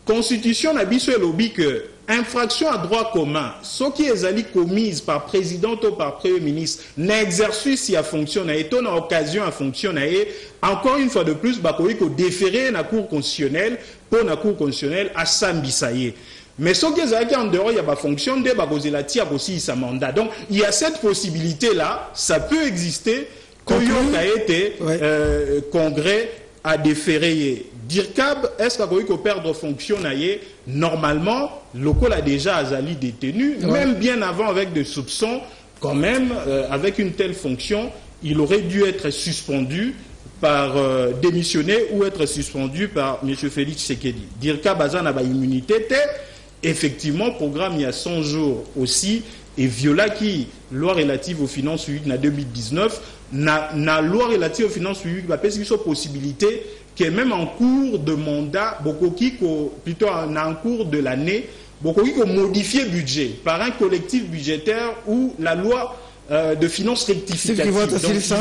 constitution n'a biso lobby que infraction à droit commun, ce qui est commise par président ou par premier ministre, n'exerce si à fonctionner, et on a occasion à fonctionner, encore une fois de plus, bah, qu'on déférer la cour constitutionnelle, pour la cour constitutionnelle à Sambisaye. Mais ce qui est en dehors, il y a pas fonction de la tire aussi sa mandat. Donc il y a cette possibilité là, ça peut exister. Quand il a été congrès à déférer. Dirkab, est-ce qu'il peut perdre fonction normalement, local a déjà Azali détenu, même bien avant avec des soupçons, quand même avec une telle fonction, il aurait dû être suspendu par démissionner ou être suspendu par M. Félix Tshisekedi. Dirkab Azan a immunité. Effectivement, programme il y a 100 jours aussi, et viola qui, loi relative aux finances publiques en 2019, na loi relative aux finances publiques, parce qu'il y a possibilité que même en cours de mandat, plutôt en cours de l'année, beaucoup qui modifier budget par un collectif budgétaire ou la loi de finances rectificative. Donc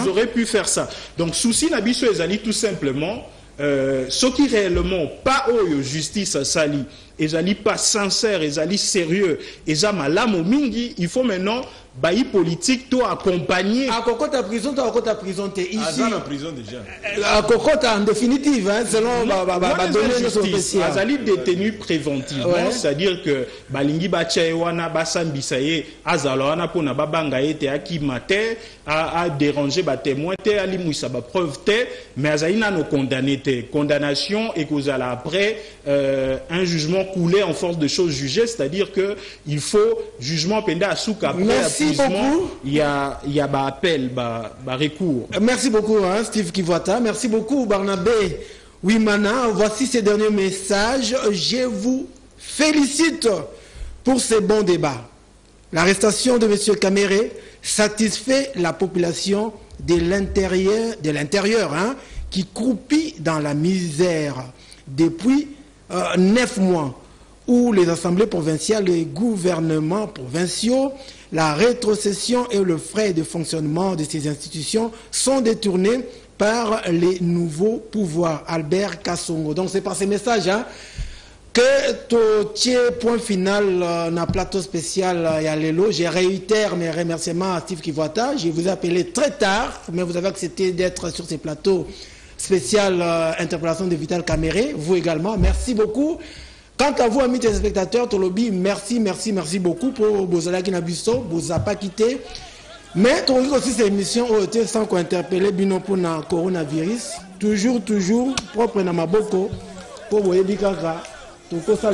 ils auraient pu faire ça. Donc souci n'abisso ezali tout simplement, ce qui réellement pas au justice sali, ezali pas sincère, ezali sérieux, ezali malamu mingi, il faut maintenant bailli politique to accompagner. À Kokota prison, à Kokota prison t'es ici. Azan en prison déjà. À Kokota en définitive, hein, selon donner notre justice. Azali détenu préventivement, c'est-à-dire que balingi bachaewana basambisaye azaloana pona babanga ete akimate a déranger ba témoin te ali muisa ba preuve te, mais azali na no condamné te. Condamnation et qu'ozala après un jugement coulé en force de choses jugées, c'est-à-dire que il faut jugement pendant à souk après. Merci beaucoup. Il y a appel, recours. Merci beaucoup, hein, Steve Kivuata. Merci beaucoup, Barnabé Wimana. Voici ces derniers messages. Je vous félicite pour ces bons débats. L'arrestation de M. Kamere satisfait la population de l'intérieur, hein, qui croupit dans la misère depuis 9 mois, où les assemblées provinciales et les gouvernements provinciaux, la rétrocession et le frais de fonctionnement de ces institutions sont détournés par les nouveaux pouvoirs. Albert Kassongo. Donc c'est par ces messages, hein, que tu point final dans plateau spécial Yalelo. Je réitère mes remerciements à Steve Kivuata. Je vous ai appelé très tard, mais vous avez accepté d'être sur ces plateaux spécial interpellation de Vital Caméré. Vous également, merci beaucoup. Quant à vous, amis téléspectateurs, Tolobi, merci beaucoup pour Bozala Kinabiso, vous a pas quitté. Mais tu aussi cette émission au sans qu'on interpelle Bino pour le coronavirus. Toujours propre dans ma boko pour vous éduquer. Tout ça